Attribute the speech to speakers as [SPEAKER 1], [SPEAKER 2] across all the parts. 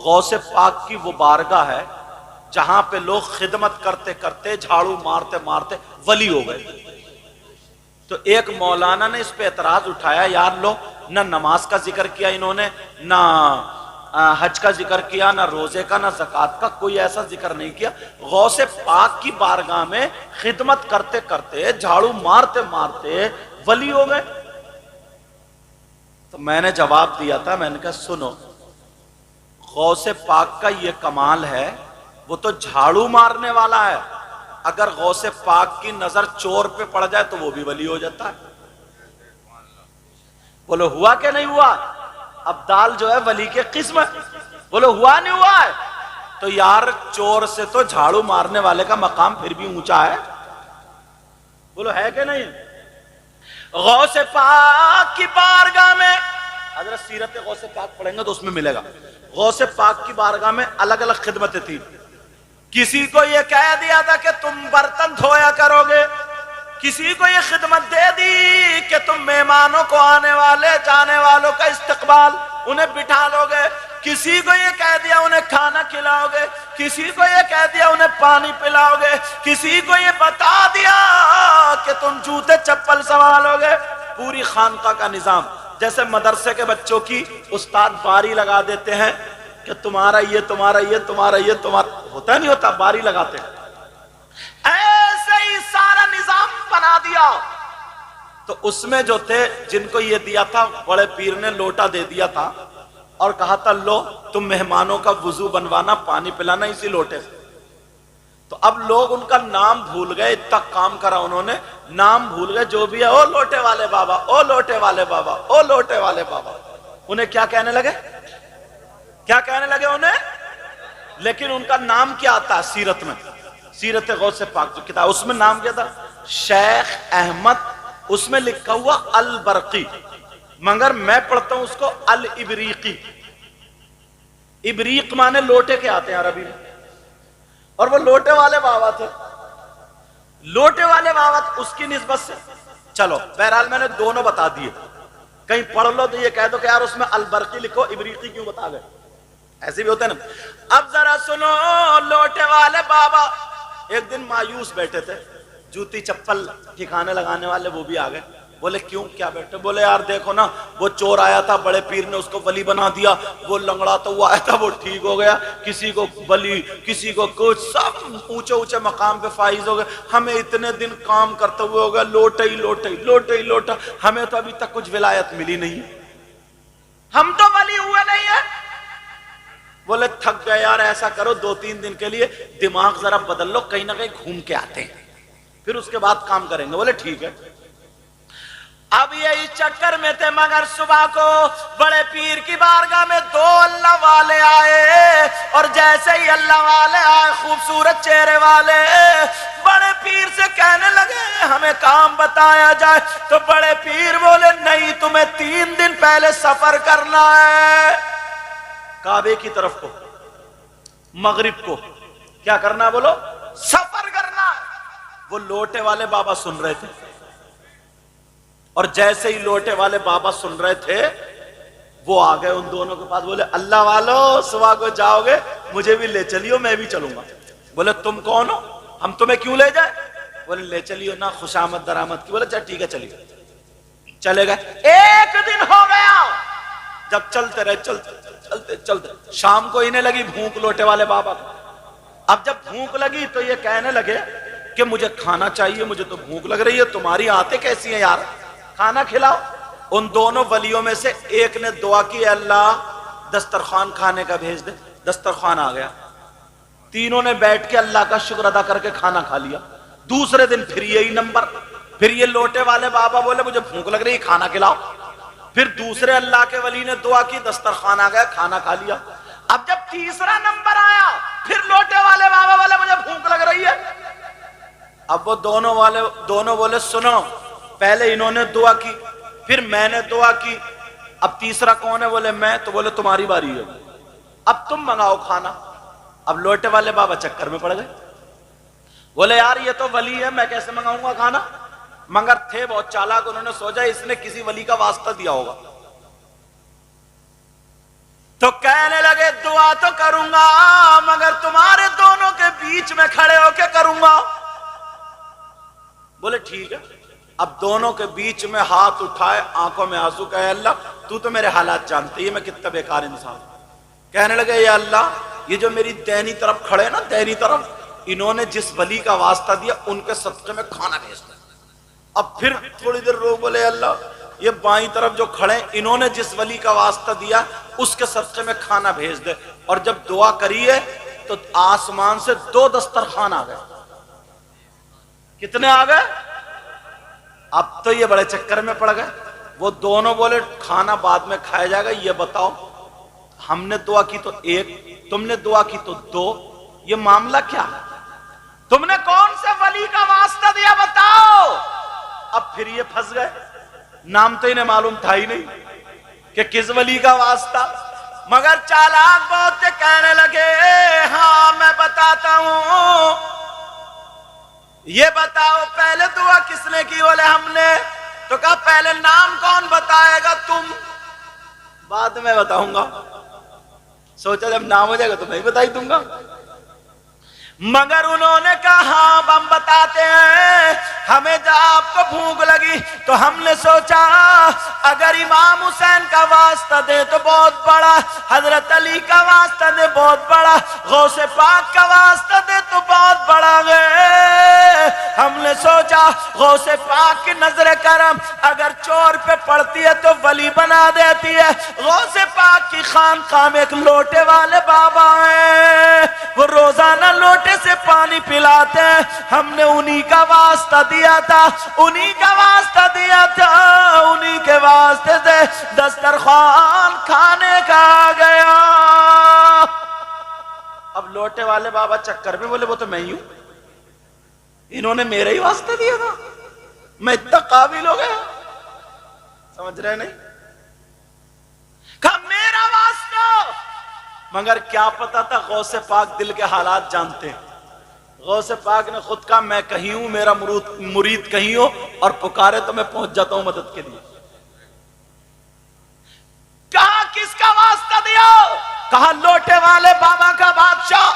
[SPEAKER 1] غوث پاک کی وہ بارگاہ ہے جہاں پہ لوگ خدمت کرتے کرتے جھاڑو مارتے مارتے ولی ہو گئے۔ تو ایک مولانا نے اس پہ اعتراض اٹھایا، یار لو نہ نماز کا ذکر کیا انہوں نے، نہ حج کا ذکر کیا، نہ روزے کا، نہ زکوٰۃ کا، کوئی ایسا ذکر نہیں کیا، غوث پاک کی بارگاہ میں خدمت کرتے کرتے جھاڑو مارتے مارتے ولی ہو گئے۔ تو میں نے جواب دیا تھا، میں نے کہا سنو، غوث پاک کا یہ کمال ہے، وہ تو جھاڑو مارنے والا ہے، اگر غوث پاک کی نظر چور پہ پڑ جائے تو وہ بھی ولی ہو جاتا ہے۔ بولو ہوا کہ نہیں ہوا؟ اب دال جو ہے ولی کے قسم ہے، بولو ہوا نہیں ہوا ہے؟ تو یار چور سے تو جھاڑو مارنے والے کا مقام پھر بھی اونچا ہے، بولو ہے کہ نہیں؟ غوث پاک کی بارگاہ میں، حضرت سیرت غوث پاک پڑھیں گے تو اس میں ملے گا، غوث پاک کی بارگاہ میں الگ الگ خدمتیں تھیں۔ کسی کو یہ کہہ دیا تھا کہ تم برتن دھویا کرو گے، کسی کو یہ خدمت دے دی کہ تم مہمانوں کو آنے والے جانے والوں کا استقبال انہیں بٹھا لو گے، کسی کو یہ کہہ دیا انہیں کھانا کھلاؤ گے، کسی کو یہ کہہ دیا انہیں پانی پلاؤ گے، کسی کو یہ بتا دیا کہ تم جوتے چپل سنبھالو گے۔ پوری خانقاہ کا نظام، جیسے مدرسے کے بچوں کی استاد باری لگا دیتے ہیں کہ تمہارا یہ تمہارا یہ تمہارا یہ تمہارا، ہوتا نہیں ہوتا، باری لگاتے ہیں، ایسے ہی سارا نظام بنا دیا۔ تو اس میں جو تھے جن کو یہ دیا تھا، بڑے پیر نے لوٹا دے دیا تھا اور کہا تھا لو تم مہمانوں کا وضو بنوانا، پانی پلانا اسی لوٹے سے۔ تو اب لوگ ان کا نام بھول گئے، اتنا کام کرا انہوں نے، نام بھول گئے، جو بھی ہے او لوٹے والے بابا، او لوٹے والے بابا، او لوٹے والے بابا۔ انہیں کیا کہنے لگے؟ کیا کہنے لگے انہیں؟ لیکن ان کا نام کیا آتا ہے سیرت میں؟ سیرت غوث پاک جو کتاب، اس میں نام کیا تھا؟ شیخ احمد، اس میں لکھا ہوا البرقی، مگر میں پڑھتا ہوں اس کو الابریقی۔ ابریق مانے لوٹے کے آتے ہیں عربی میں، اور وہ لوٹے والے بابا تھے، لوٹے والے بابا اس کی نسبت سے۔ چلو بہرحال میں نے دونوں بتا دیے، کہیں پڑھ لو تو یہ کہہ دو کہ یار اس میں البرقی لکھو، ابریقی کیوں بتا گئے؟ ایسے بھی ہوتا ہے نا۔ اب ذرا سنو، لوٹے والے بابا ایک دن مایوس بیٹھے تھے، جوتی چپل ٹھکانے لگانے والے وہ بھی آ گئے۔ بولے کیوں، کیا بیٹھے؟ بولے یار دیکھو نا، وہ چور آیا تھا، بڑے پیر نے اس کو ولی بنا دیا، وہ لنگڑا تو وہ آیا تھا وہ ٹھیک ہو گیا، کسی کو ولی کسی کو کچھ، سب اونچے اونچے مقام پہ فائز ہو گئے، ہمیں اتنے دن کام کرتے ہوئے ہو گیا، لوٹے ہی لوٹے لوٹے ہی لوٹا، ہمیں تو ابھی تک کچھ ولایت ملی نہیں ہے، ہم تو ولی ہوئے نہیں ہیں۔ بولے تھک گئے یار، ایسا کرو 2-3 دن کے لیے دماغ ذرا بدل لو، کہیں نہ کہیں گھوم کے آتے ہیں، پھر اس کے بعد کام کریں گے۔ بولے ٹھیک ہے۔ اب یہ اس چکر میں تھے، مگر صبح کو بڑے پیر کی بارگاہ میں 2 اللہ والے آئے، اور جیسے ہی اللہ والے آئے، خوبصورت چہرے والے، بڑے پیر سے کہنے لگے ہمیں کام بتایا جائے۔ تو بڑے پیر بولے نہیں، تمہیں 3 دن پہلے سفر کرنا ہے کعبے کی طرف کو، مغرب کو، کیا کرنا؟ بولو سفر کرنا ہے۔ وہ لوٹے والے بابا سن رہے تھے، اور جیسے ہی لوٹے والے بابا سن رہے تھے، وہ آ گئے ان دونوں کے پاس، بولے اللہ والو صبح کو جاؤ گے، مجھے بھی لے چلیو، میں بھی چلوں گا۔ بولے تم کون ہو، ہم تمہیں کیوں لے جائیں؟ بولے لے چلیو نا، خوشامد درآمد کی۔ بولے چل ٹھیک ہے چلیے، چلے گئے۔ 1 دن ہو گیا، جب چلتے رہے، چلتے چلتے شام کو انہیں لگی بھوک لوٹے والے بابا کو۔ اب جب بھوک لگی تو یہ کہنے لگے کہ مجھے کھانا چاہیے، مجھے تو بھوک لگ رہی ہے، تمہاری آنتیں کیسی ہیں یار، کھانا کھلاؤ۔ ان دونوں ولیوں میں سے ایک نے دعا کی، اللہ دسترخوان کھانے کا بھیج دے۔ دسترخوان آ گیا، تینوں نے بیٹھ کے اللہ کا شکر ادا کر کے کھانا کھا لیا۔ دوسرے دن پھر یہی نمبر، پھر یہ لوٹے والے بابا بولے مجھے بھوک لگ رہی ہے، کھانا کھلاؤ۔ پھر دوسرے اللہ کے ولی نے دعا کی، دسترخوان آ گیا، کھانا کھا لیا۔ اب جب تیسرا نمبر آیا، پھر لوٹے والے بابا بولے مجھے بھوک لگ رہی ہے۔ اب وہ دونوں بولے سنو، پہلے انہوں نے دعا کی، پھر میں نے دعا کی، اب تیسرا کون ہے؟ بولے میں۔ تو بولے تمہاری باری ہے، اب تم منگاؤ کھانا۔ اب لوٹے والے بابا چکر میں پڑ گئے، بولے یار یہ تو ولی ہے، میں کیسے منگاؤں گا کھانا؟ مگر تھے بہت چالاک، انہوں نے سوچا اس نے کسی ولی کا واسطہ دیا ہوگا۔ تو کہنے لگے دعا تو کروں گا مگر تمہارے دونوں کے بیچ میں کھڑے ہو کے کروں گا. بولے ٹھیک ہے. اب دونوں کے بیچ میں ہاتھ اٹھائے, آنکھوں میں آنسو, کہے اللہ تو تو میرے حالات جانتے ہیں, میں کتنا بیکار انسان ہوں. کہنے لگے یا اللہ یہ جو میری دینی طرف کھڑے نا, دینی طرف, انہوں نے جس ولی کا واسطہ دیا ان کے صدقے میں کھانا بھیج دیا. اب پھر تھوڑی دیر رو, بولے اللہ یہ بائیں طرف جو کھڑے انہوں نے جس ولی کا واسطہ دیا اس کے صدقے میں کھانا بھیج دے. اور جب دعا کری ہے تو آسمان سے 2 دسترخوان آ گئے. کتنے آ گئے؟ اب تو یہ بڑے چکر میں پڑ گئے. وہ دونوں بولے کھانا بعد میں کھایا جائے گا, یہ بتاؤ ہم نے دعا کی تو 1, تم نے دعا کی تو 2, یہ معاملہ کیا ہے؟ تم نے کون سے ولی کا واسطہ دیا بتاؤ. اب پھر یہ پھنس گئے, نام تو انہیں معلوم تھا ہی نہیں کہ کس ولی کا واسطہ. مگر چالاک بہت تھے, کہنے لگے ہاں میں بتاتا ہوں, یہ بتاؤ پہلے دعا کس نے کی؟ بولے ہم نے. تو کہا پہلے نام کون بتائے گا؟ تم. بعد میں بتاؤں گا. سوچا جب نام ہو جائے گا تو میں بتا ہی دوں گا. مگر انہوں نے کہا ہاں ہم بتاتے ہیں, ہمیں جب آپ کو بھوک لگی تو ہم نے سوچا اگر امام حسین کا واسطہ دے تو بہت بڑا, حضرت علی کا واسطہ دے بہت بڑا, غوث پاک کا واسطہ دے تو بہت بڑا ہے. ہم نے سوچا غوث پاک کی نظر کرم اگر چور پہ پڑتی ہے تو ولی بنا دیتی ہے. غوث پاک کی خانقاہ میں ایک لوٹے والے بابا ہیں, وہ روزانہ لوٹے سے پانی پلاتے ہیں. ہم نے انہی کا واسطہ دیا تھا, انہی کا واسطہ دیا تھا, انہی کے واسطے سے دسترخوان کھانے کا آ گیا. اب لوٹے والے بابا چکر میں بولے وہ تو میں ہی ہوں, انہوں نے میرے ہی واسطہ دیا تھا, میں اتنا قابل ہو گیا. سمجھ رہے نہیں؟ کہا میرا واسطہ. مگر کیا پتا تھا غوث پاک دل کے حالات جانتے ہیں. غوث پاک نے خود کہا میں کہیں ہوں, میرا مرید کہیں ہو اور پکارے تو میں پہنچ جاتا ہوں مدد کے لیے. کہا کس کا واسطہ دیا؟ کہا لوٹے والے بابا کا بادشاہ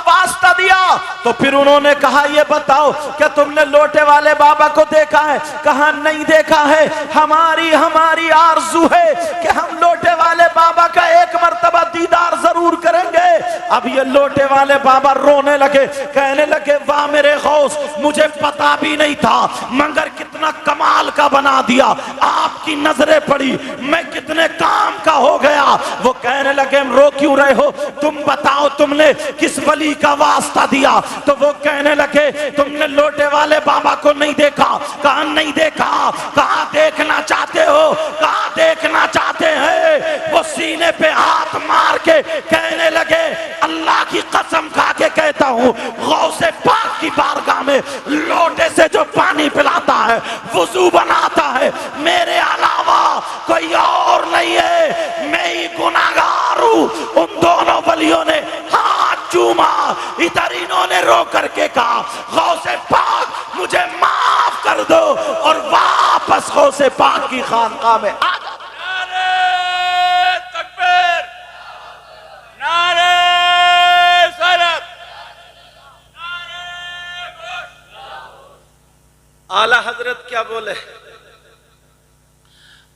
[SPEAKER 1] واسطہ دیا. تو پھر انہوں نے کہا یہ بتاؤ کہ تم نے لوٹے والے بابا کو دیکھا ہے؟ کہا نہیں دیکھا ہے, ہماری آرزو ہے کہ ہم لوٹے والے بابا کا ایک مرتبہ دیدار ضرور کریں گے. اب یہ لوٹے والے بابا رونے لگے, کہنے لگے واہ میرے غوث, مجھے پتا بھی نہیں تھا مگر کتنا کمال کا بنا دیا, آپ کی نظریں پڑی میں کتنے کام کا ہو گیا. وہ کہنے لگے رو کیوں رہے ہو, تم بتاؤ تم نے کس ولی کا واسطہ دیا؟ تو وہ کہنے لگے تم نے لوٹے والے بابا کو نہیں دیکھا؟ کہا نہیں دیکھا. کہا دیکھنا چاہتے ہو؟ کہا دیکھنا چاہتے ہیں. وہ سینے پہ ہاتھ مار کے کہنے لگے اللہ کی قسم کھا کے کہتا ہوں غوث پاک کی بارگاہ میں لوٹے سے جو پانی پلاتا ہے, وضو بناتا ہے, میرے علاوہ کوئی اور نہیں ہے, میں ہی گناہگار ہوں. ان دونوں ولیوں نے ہاتھ چوما. ادھر انہوں نے رو کر کے کہا غوث پاک مجھے معاف کر دو, اور واپس غوث پاک کی خانقاہ میں آ جا.
[SPEAKER 2] نعرہ تکبیر, نعرہ صلوات, نعرہ گوش.
[SPEAKER 1] اعلی حضرت کیا بولے؟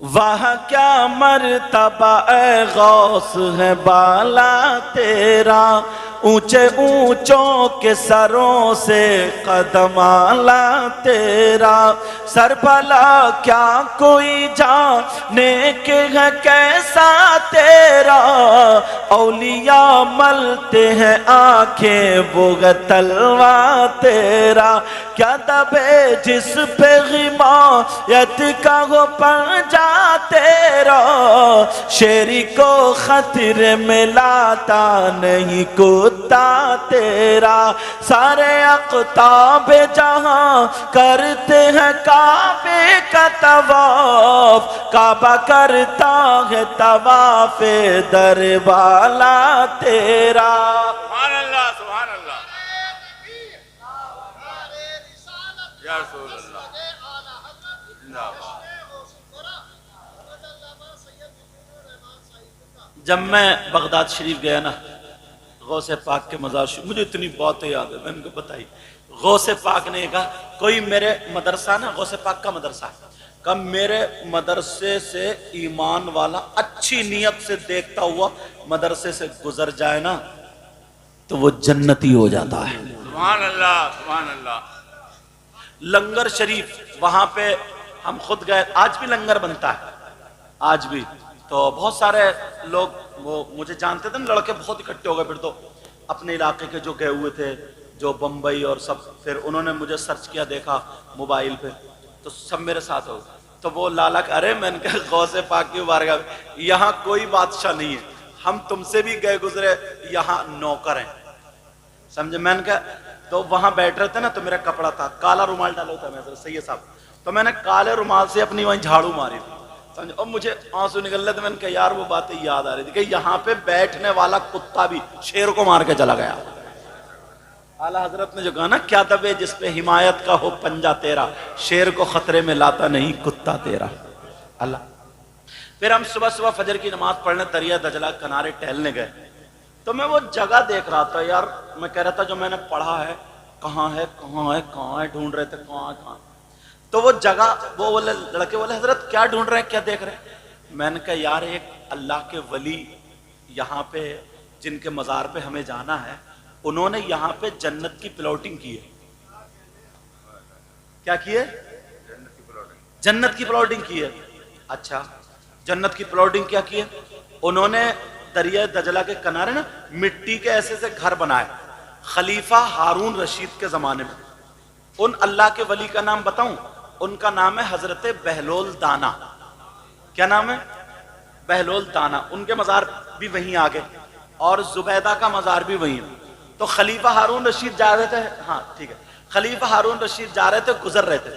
[SPEAKER 1] وہاں کیا مرتبہ اے غوث ہے بالا تیرا, اونچے اونچوں کے سروں سے قدم آلا تیرا. سر بھلا کیا کوئی جانے کہ ہے کیسا تیرا, اولیاء ملتے ہیں آنکھیں وہ ہے تلوا تیرا. کیا دبے جس پہ غمایت کا ہو پنجا تیرا, شیری کو خطرے میں لاتا نہیں کتا تیرا. سارے اقطاب جہاں کرتے ہیں کعبے کا طواف, کعبہ کرتا ہے طواف در والا تیرا.
[SPEAKER 2] سبحان اللہ, سبحان اللہ, یا رسول اللہ.
[SPEAKER 1] جب میں بغداد شریف گیا نا، غوث پاک کے مزار شریف، مجھے اتنی باتیں یاد ہے، میں ان کو بتائی. غوث پاک نے کہا کوئی میرے مدرسہ نا، غوث پاک کا مدرسہ ہے، کہ میرے مدرسے سے ایمان والا اچھی نیت سے دیکھتا ہوا مدرسے سے گزر جائے نا تو وہ جنتی ہو جاتا ہے.
[SPEAKER 2] سبحان اللہ سبحان اللہ.
[SPEAKER 1] لنگر شریف وہاں پہ ہم خود گئے، آج بھی لنگر بنتا ہے، آج بھی. تو بہت سارے لوگ وہ مجھے جانتے تھے نا، لڑکے بہت اکٹھے ہو گئے. پھر تو اپنے علاقے کے جو گئے ہوئے تھے، جو بمبئی اور سب، پھر انہوں نے مجھے سرچ کیا، دیکھا موبائل پہ، تو سب میرے ساتھ ہو. تو وہ لالا ارے میں نے کہا غوث پاک کی بارگاہ میں یہاں کوئی بادشاہ نہیں ہے، ہم تم سے بھی گئے گزرے، یہاں نوکر ہیں، سمجھے. میں نے کہا تو وہاں بیٹھ رہے تھے نا، تو میرا کپڑا تھا، کالا رومال ڈالا ہوتا ہے سید صاحب، تو میں نے کالے رومال سے اپنی وہیں جھاڑو ماری تھی، سمجھے. اور مجھے آنسو نکل رہے تھے. میں نے کہا یار وہ باتیں یاد آ رہی تھی کہ یہاں پہ بیٹھنے والا کتا بھی شیر کو مار کے چلا گیا. اعلیٰ حضرت نے جو کہا نا، کیا دبے جس پہ حمایت کا ہو پنجہ تیرا، شیر کو خطرے میں لاتا نہیں کتا تیرا. اللہ. پھر ہم صبح صبح فجر کی نماز پڑھنے دریا دجلہ کنارے ٹہلنے گئے، تو میں وہ جگہ دیکھ رہا تھا یار. میں کہہ رہا تھا جو میں نے پڑھا ہے کہاں ہے کہاں ہے کہاں ہے، ڈھونڈ رہے تھے کہاں کہاں. تو وہ جگہ، وہ بولے لڑکے بولے حضرت کیا ڈھونڈ رہے ہیں، کیا دیکھ رہے ہیں. میں نے کہا یار ایک اللہ کے ولی یہاں پہ جن کے مزار پہ ہمیں جانا ہے، انہوں نے یہاں پہ جنت کی پلاٹنگ کی ہے. کیا کی ہے؟ جنت کی پلاٹنگ کی ہے. اچھا جنت کی پلاٹنگ کیا کی ہے؟ انہوں نے دریا دجلہ کے کنارے نا مٹی کے ایسے سے گھر بنائے، خلیفہ ہارون رشید کے زمانے میں. ان اللہ کے ولی کا نام بتاؤں؟ ان کا نام ہے حضرت بہلول دانا. کیا نام ہے؟ بہلول دانا. ان کے مزار بھی وہیں آگے، اور زبیدہ کا مزار بھی وہیں ہے. تو خلیفہ ہارون رشید جا رہے تھے، ہاں ٹھیک ہے، خلیفہ ہارون رشید جا رہے تھے، گزر رہے تھے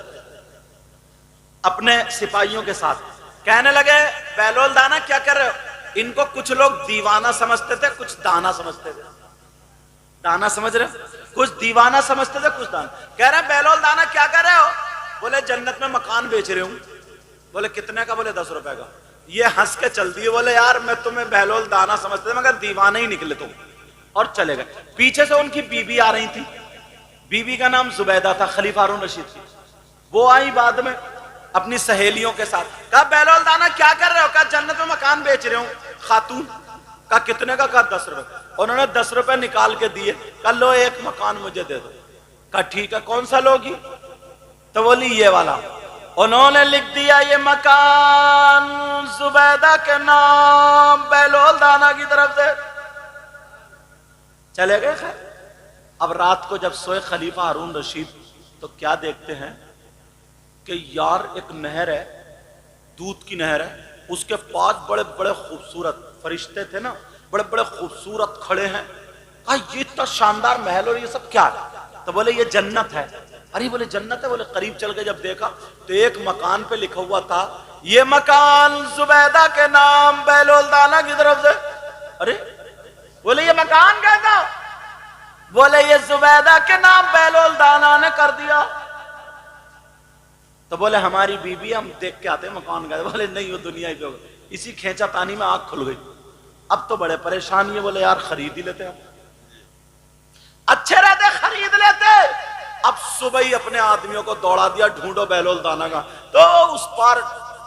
[SPEAKER 1] اپنے سپاہیوں کے ساتھ. کہنے لگے بہلول دانا کیا کر رہے ہو؟ ان کو کچھ لوگ دیوانہ سمجھتے تھے، کچھ دانا سمجھتے تھے. دانا سمجھ رہے، کچھ دیوانہ سمجھتے تھے، کچھ دانا. کہہ رہے بہلول دانا کیا کر رہے ہو؟ بولے جنت میں مکان بیچ رہے ہوں. بولے کتنے کا؟ بولے 10 روپے کا. یہ ہنس کے چل دیے، بولے یار میں تمہیں بہلول دانا سمجھتے تھے مگر دیوانہ ہی نکلے تم، اور چلے گئے. پیچھے سے ان کی بیوی آ رہی تھی، بیوی کا نام زبیدہ تھا، خلیفہ ہارون رشید کی. وہ آئی بعد میں اپنی سہیلیوں کے ساتھ. کہا بہلول دانا کیا کر رہے ہو؟ کہا جنت میں مکان بیچ رہے ہوں. خاتون. کہا کتنے کا؟ کہا 10 روپے. انہوں نے 10 روپے نکال کے دیے. کہا لو ایک مکان مجھے دے دو. کہا ٹھیک ہے کون سا لوگی؟ تو بولی یہ والا. انہوں نے لکھ دیا یہ مکان زبیدہ کے نام بہلول دانا کی طرف سے. چلے گئے. خیر اب رات کو جب سوئے خلیفہ ہارون رشید تو کیا دیکھتے ہیں کہ یار ایک نہر ہے، دودھ کی نہر ہے، اس کے پاس بڑے بڑے خوبصورت فرشتے تھے نا، بڑے بڑے خوبصورت کھڑے ہیں. کہا یہ اتنا شاندار محل اور یہ سب کیا ہے؟ تو بولے یہ جنت ہے. ارے بولے جنت ہے؟ بولے قریب چل کے جب دیکھا تو ایک مکان پہ لکھا ہوا تھا یہ مکان زبیدہ کے نام بہلول دانا کی طرف سے. ارے بولے یہ مکان کیا تھا؟ بولے یہ زبیدہ کے نام بہلول دانا نے کر دیا. تو بولے ہماری بیوی ہم دیکھ کے آتے ہیں مکان کا. بولے نہیں وہ دنیا ہی پہ ہوگا. اسی کھینچا تانی میں آنکھ کھل گئی. اب تو بڑے پریشان ہے. بولے یار خرید ہی لیتے ہم، اچھے رہتے خرید لیتے. اب صبح ہی اپنے آدمیوں کو دوڑا دیا ڈھونڈو بہلول دانا کا. تو اس پار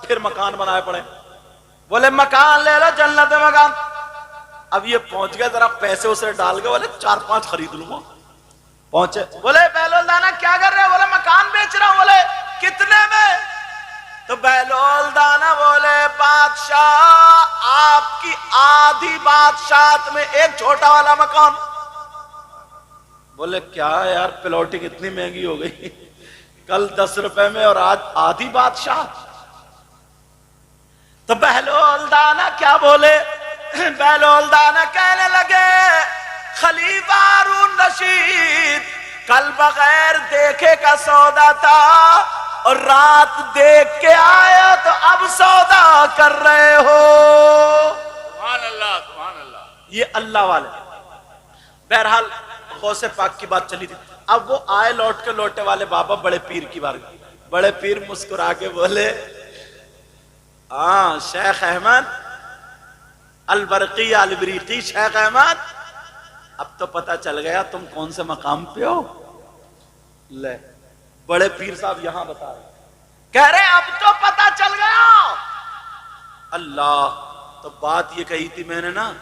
[SPEAKER 1] پھر مکان بنائے پڑے. بولے مکان لے لو جنت میں مکان. اب یہ پہنچ گئے ذرا پیسے اسے ڈال گئے. بولے 4-5 خرید لوں گا. پہنچے. بولے بہلول دانا کیا کر رہے ہو؟ بولے مکان بیچ رہا ہوں. بولے کتنے میں؟ تو بہلول دانا بولے بادشاہ آپ کی آدھی بادشاہت میں ایک چھوٹا والا مکان. بولے کیا یار پلاٹنگ اتنی مہنگی ہو گئی، کل 10 روپے میں اور آج آدھی بادشاہ. تو بہلول دانا کیا بولے؟ بہلول دانا کہنے لگے خلیفہ ہارون رشید کل بغیر دیکھے کا سودا تھا اور رات دیکھ کے آیا تو اب سودا کر رہے ہو.
[SPEAKER 2] سبحان اللہ سبحان اللہ.
[SPEAKER 1] یہ اللہ والے. بہرحال غوث پاک کی بات چلی تھی. اب وہ آئے لوٹ کے لوٹے والے بابا بڑے پیر کی بار. بڑے پیر مسکرا کے بولے ہاں شیخ احمد البرقی البریقی شیخ احمد اب تو پتہ چل گیا تم کون سے مقام پہ ہو. لے بڑے پیر صاحب یہاں بتا رہے کہہ رہے اب تو پتہ چل گیا. اللہ تو بات یہ کہی تھی میں نے نا,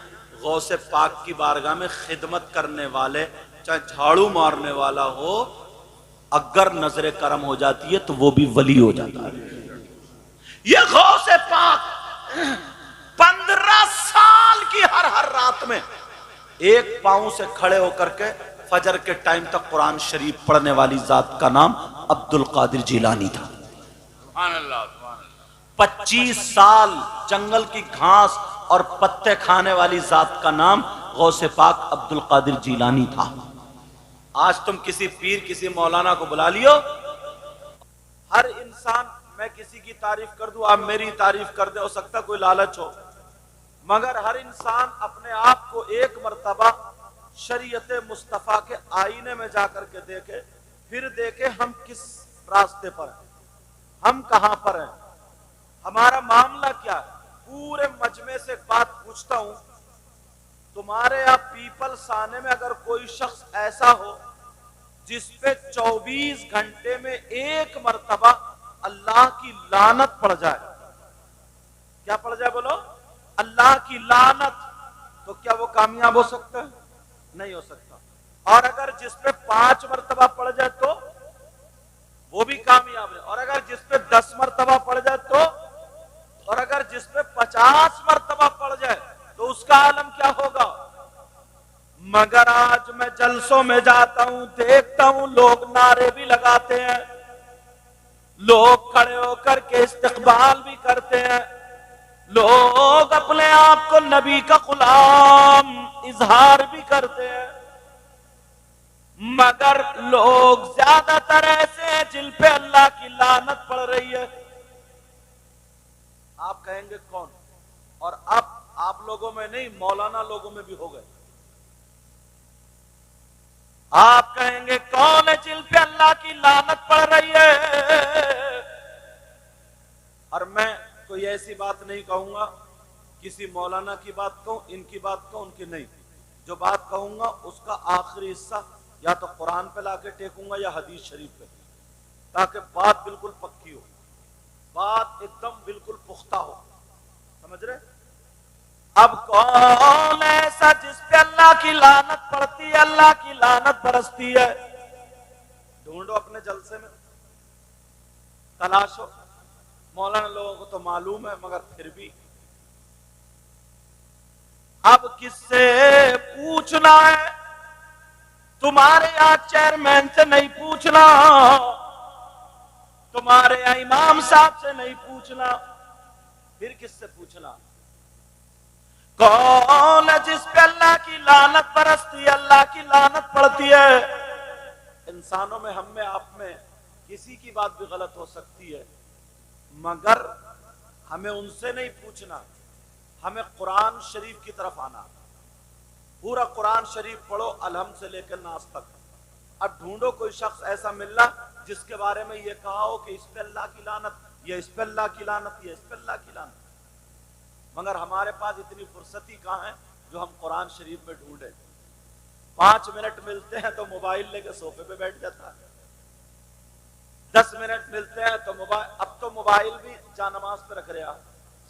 [SPEAKER 1] غوث پاک کی بارگاہ میں خدمت کرنے والے چاہے جھاڑو مارنے والا ہو اگر نظر کرم ہو جاتی ہے تو وہ بھی ولی ہو جاتا ہے. یہ غوث پاک 15 سال کی ہر رات میں ایک پاؤں سے کھڑے ہو کر کے فجر کے ٹائم تک قرآن شریف پڑھنے والی ذات کا نام عبد القادر جیلانی تھا.
[SPEAKER 2] سبحان اللہ سبحان اللہ.
[SPEAKER 1] 25 سال جنگل کی گھاس اور پتے کھانے والی ذات کا نام غوث پاک عبد القادر جیلانی تھا. آج تم کسی پیر کسی مولانا کو بلا لیو, ہر انسان, میں کسی کی تعریف کر دوں آپ میری تعریف کر دیں, ہو سکتا کوئی لالچ ہو, مگر ہر انسان اپنے آپ کو ایک مرتبہ شریعت مصطفیٰ کے آئینے میں جا کر کے دیکھے, پھر دیکھے ہم کس راستے پر ہیں, ہم کہاں پر ہیں, ہمارا معاملہ کیا ہے. پورے مجمع سے ایک بات پوچھتا ہوں, تمہارے یہاں پیپل سانے میں اگر کوئی شخص ایسا ہو جس پہ 24 گھنٹے میں ایک مرتبہ اللہ کی لعنت پڑ جائے, کیا پڑ جائے بولو, اللہ کی لعنت, تو کیا وہ کامیاب ہو سکتا ہے؟ نہیں ہو سکتا. اور اگر جس پہ 5 مرتبہ پڑ جائے تو وہ بھی کامیاب ہے, اور اگر جس پہ 10 مرتبہ پڑ جائے تو, اور اگر جس پہ 50 مرتبہ پڑ جائے تو اس کا عالم کیا ہوگا. مگر آج میں جلسوں میں جاتا ہوں, دیکھتا ہوں لوگ نعرے بھی لگاتے ہیں, لوگ کھڑے ہو کر کے استقبال بھی کرتے ہیں, لوگ اپنے آپ کو نبی کا غلام اظہار بھی کرتے ہیں, مگر لوگ زیادہ تر ایسے ہیں جن پہ اللہ کی لعنت پڑ رہی ہے. آپ کہیں گے کون, اور اب آپ لوگوں میں نہیں مولانا لوگوں میں بھی ہو گئے. آپ کہیں گے کون ہے جن پہ اللہ کی لعنت پڑ رہی ہے. اور میں کوئی ایسی بات نہیں کہوں گا, کسی مولانا کی بات کہوں, ان کی بات کہوں, ان کی نہیں. جو بات کہوں گا اس کا آخری حصہ یا تو قرآن پہ لا کے ٹیکوں گا یا حدیث شریف پہ, تاکہ بات بالکل پکی ہو, بات ایک دم بالکل پختہ ہو. سمجھ رہے؟ اب کون ایسا جس پہ اللہ کی لعنت پڑتی ہے, اللہ کی لعنت برستی ہے؟ ڈھونڈو اپنے جلسے میں, تلاشو. مولانا لوگوں کو تو معلوم ہے مگر پھر بھی اب کس سے پوچھنا ہے؟ تمہارے یہاں چیئرمین سے نہیں پوچھنا, تمہارے یہاں امام صاحب سے نہیں پوچھنا, پھر کس سے پوچھنا؟ کون ہے جس پہ اللہ کی لعنت برستی ہے, اللہ کی لعنت پڑتی ہے؟ انسانوں میں, ہم میں, آپ میں کسی کی بات بھی غلط ہو سکتی ہے, مگر ہمیں ان سے نہیں پوچھنا, ہمیں قرآن شریف کی طرف آنا. پورا قرآن شریف پڑھو الحمد سے لے کر ناس تک. اب ڈھونڈو کوئی شخص ایسا ملنا جس کے بارے میں یہ کہا ہو کہ اس پہ اللہ کی لعنت, یہ اس پہ اللہ کی لعنت, یہ اس پہ اللہ کی لعنت. مگر ہمارے پاس اتنی فرصتی کہاں ہے جو ہم قرآن شریف میں ڈھونڈے. 5 منٹ ملتے ہیں تو موبائل لے کے صوفے پہ بیٹھ جاتا ہے, 10 منٹ ملتے ہیں تو موبائل, اب تو موبائل بھی جانماز پہ رکھ رہا,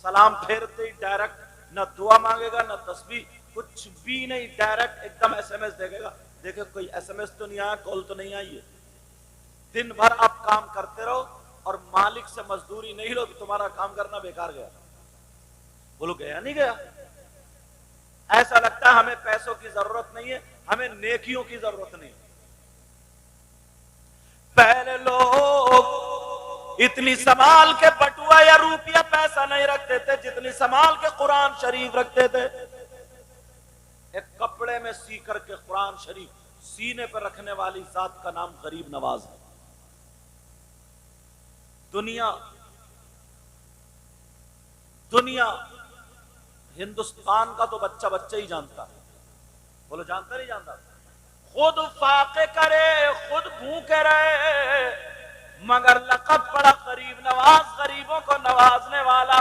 [SPEAKER 1] سلام پھیرتے ہی ڈائریکٹ نہ دعا مانگے گا نہ تسبیح, کچھ بھی نہیں, ڈائریکٹ ایک دم SMS دیکھے گا. دیکھے کوئی SMS تو نہیں آیا, کال تو نہیں آئی ہے. دن بھر آپ کام کرتے رہو اور مالک سے مزدوری نہیں لو تو تمہارا کام کرنا بیکار گیا. بولو گیا نہیں گیا؟ ایسا لگتا ہے ہمیں پیسوں کی ضرورت نہیں ہے, ہمیں نیکیوں کی ضرورت نہیں. پہلے لوگ اتنی سنبھال کے بٹوا یا روپیہ پیسہ نہیں رکھتے تھے جتنی سنبھال کے قرآن شریف رکھتے تھے. ایک کپڑے میں سی کر کے قرآن شریف سینے پر رکھنے والی ذات کا نام غریب نواز ہے. دنیا ہندوستان کا تو بچہ بچہ ہی جانتا ہے. بولو جانتا نہیں جانتا؟ خود فاقے کرے, خود بھوکے رہے, مگر لقب پڑا غریب نواز, غریبوں کو نوازنے والا.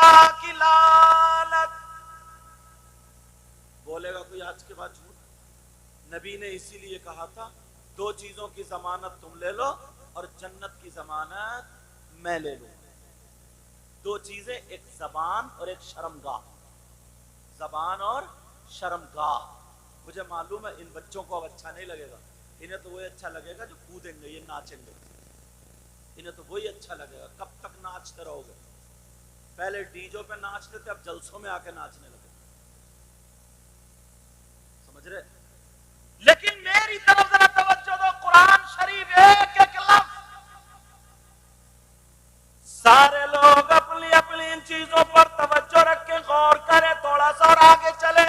[SPEAKER 1] اللہ کی لعنت. بولے گا کوئی آج کے بعد جھوٹ؟ نبی نے اسی لیے کہا تھا دو چیزوں کی ضمانت تم لے لو اور جنت کی ضمانت میں لے لوں. دو چیزیں، ایک زبان اور ایک شرمگاہ. زبان اور شرمگاہ. مجھے معلوم ہے ان بچوں کو اب اچھا نہیں لگے گا، انہیں تو وہی اچھا لگے گا جو کودیں گے، یہ ناچیں گے، انہیں تو وہی اچھا لگے گا. کب تک ناچتے رہو گے؟ پہلے ڈیجو پہ ناچتے تھے، اب جلسوں میں آ کے ناچنے لگے. سمجھ رہے؟ لیکن میری طرف ذرا توجہ دو. قرآن شریف ایک ایک لفظ. سارے لوگ اپنی اپنی ان چیزوں پر توجہ رکھ کے غور کریں، تھوڑا سا اور آگے چلے.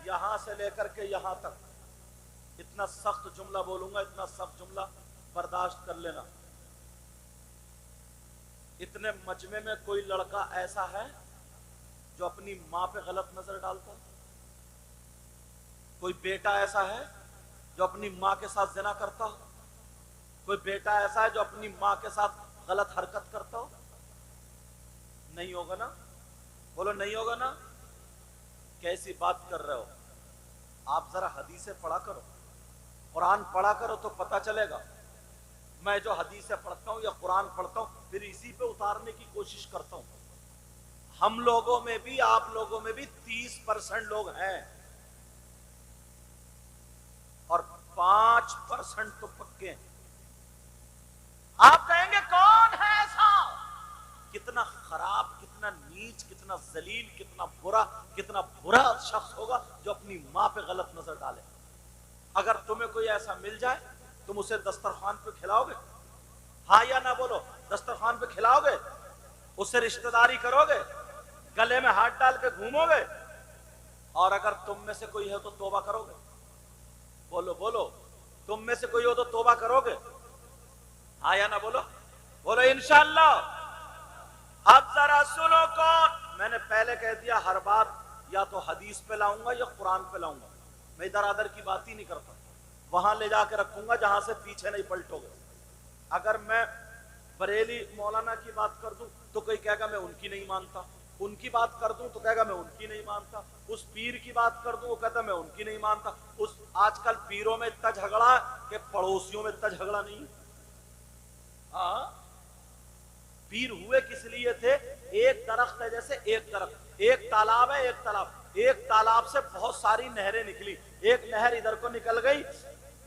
[SPEAKER 1] یہاں سے لے کر کے یہاں تک اتنا سخت جملہ بولوں گا، اتنا سخت جملہ برداشت کر لینا. اتنے مجمع میں کوئی لڑکا ایسا ہے جو اپنی ماں پہ غلط نظر ڈالتا؟ کوئی بیٹا ایسا ہے جو اپنی ماں کے ساتھ زنا کرتا ہو؟ کوئی بیٹا ایسا ہے جو اپنی ماں کے ساتھ غلط حرکت کرتا ہو؟ نہیں ہوگا نا؟ بولو نہیں ہوگا نا؟ کیسی بات کر رہے ہو آپ؟ ذرا حدیثیں پڑھا کرو، قرآن پڑھا کرو تو پتہ چلے گا. میں جو حدیثیں پڑھتا ہوں یا قرآن پڑھتا ہوں پھر اسی پہ اتارنے کی کوشش کرتا ہوں. ہم لوگوں میں بھی، آپ لوگوں میں بھی 30% لوگ ہیں اور 5% تو پکے ہیں. آپ کہیں گے کون ہے ایسا؟ کتنا خراب، کتنا نیچ، کتنا ذلیل، کتنا برا شخص ہوگا جو اپنی ماں پہ غلط نظر ڈالے. اگر تمہیں کوئی ایسا مل جائے تم اسے دسترخوان پہ کھلاؤ گے؟ ہاں یا نہ بولو. دسترخوان پہ کھلاؤ گے؟ اسے رشتہ داری کرو گے؟ گلے میں ہاتھ ڈال کے گھومو گے؟ اور اگر تم میں سے کوئی ہے تو توبہ کرو گے؟ بولو بولو، تم میں سے کوئی ہو تو توبہ کرو گے؟ ہاں یا نہ بولو. بولو انشاءاللہ. اب ذرا سنو کون. میں نے پہلے کہہ دیا ہر بات یا تو حدیث پہ لاؤں گا یا قرآن پہ لاؤں گا. میں ادھر ادھر کی بات ہی نہیں کرتا. وہاں لے جا کے رکھوں گا جہاں سے پیچھے نہیں پلٹو گے. اگر میں بریلی مولانا کی بات کر دوں تو کوئی کہے گا میں ان کی نہیں مانتا. ان کی بات کر دوں تو کہے گا میں ان کی نہیں مانتا. اس پیر کی بات کر دوں وہ کہتا میں ان کی نہیں مانتا. آج کل پیروں میں اتنا جھگڑا کہ پڑوسیوں میں اتنا جھگڑا نہیں. ہاں، پیر ہوئے کس لیے تھے؟ ایک درخت ہے جیسے ایک درخت، ایک تالاب ہے، ایک تالاب، ایک تالاب سے بہت ساری نہریں نکلی. ایک نہر ادھر کو نکل گئی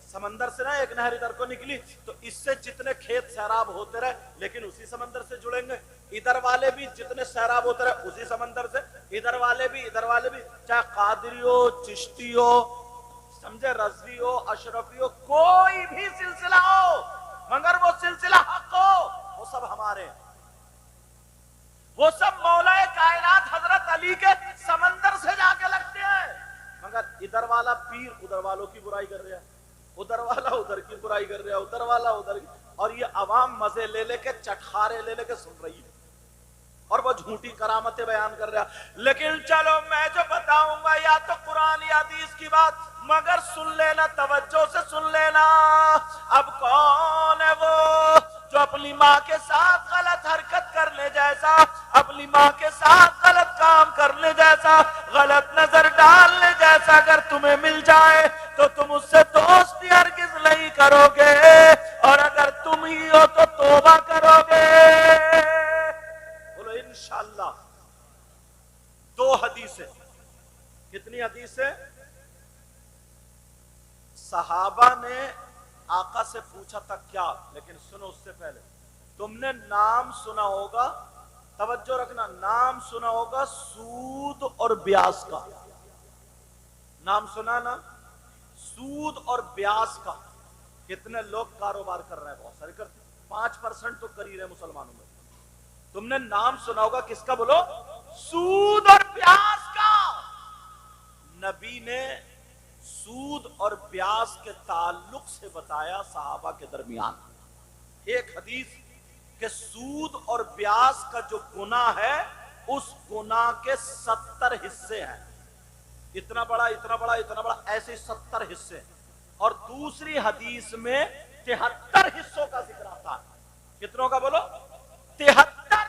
[SPEAKER 1] سمندر سے، نا ایک نہر ادھر کو نکلی تو اس سے جتنے کھیت سیراب ہوتے رہے لیکن اسی سمندر سے جڑیں گے. ادھر والے بھی جتنے سیراب ہوتے رہے اسی سمندر سے. ادھر والے بھی چاہے قادری ہو، چشتی ہو، سمجھے، رضوی ہو، اشرفی ہو، کوئی بھی سلسلہ ہو مگر وہ سلسلہ حق ہو وہ سب ہمارے ہیں. وہ سب مولا کائنات حضرت علی کے سمندر سے جا کے لگتے ہیں. مگر ادھر والا پیر ادھر والوں کی برائی کر رہا ہے، ادھر والا ادھر کی برائی کر رہا ہے، ادھر والا ادھر کی. اور یہ عوام مزے لے لے کے، چٹخارے لے لے کے سن رہی ہے اور وہ جھوٹی کرامتیں بیان کر رہا. لیکن چلو میں جو بتاؤں گا یا تو قرآن یا حدیث کی بات، مگر سن لینا، توجہ سے سن لینا. اب کون ہے وہ جو اپنی ماں کے ساتھ غلط حرکت کرنے جیسا، اپنی ماں کے ساتھ غلط کام کرنے جیسا، غلط نظر ڈالنے جیسا اگر تمہیں مل جائے تو تم اس سے دوستی ہرگز نہیں کرو گے، اور اگر تم ہی ہو تو توبہ کرو گے. بولو انشاءاللہ. دو حدیثیں. کتنی حدیثیں؟ صحابہ نے آقا سے پوچھا تھا کیا، لیکن سنو اس سے پہلے تم نے نام سنا ہوگا، توجہ رکھنا، نام سنا ہوگا سود اور بیاس کا. نام سنا نا؟ سود اور بیاس کا. کتنے لوگ کاروبار کر رہے ہیں؟ بہت سارے کرتے ہیں. 5% تو کر ہی رہے مسلمانوں میں. تم نے نام سنا ہوگا کس کا؟ بولو. سود اور بیاس کا. نبی نے سود اور بیاس کے تعلق سے بتایا صحابہ کے درمیان ایک حدیث کہ سود اور بیاس کا جو گناہ ہے اس گناہ کے 70 حصے ہیں. اتنا بڑا اتنا بڑا اتنا بڑا، ایسے 70 حصے. اور دوسری حدیث میں 73 حصوں کا ذکر آتا ہے. کتنوں کا؟ بولو 73.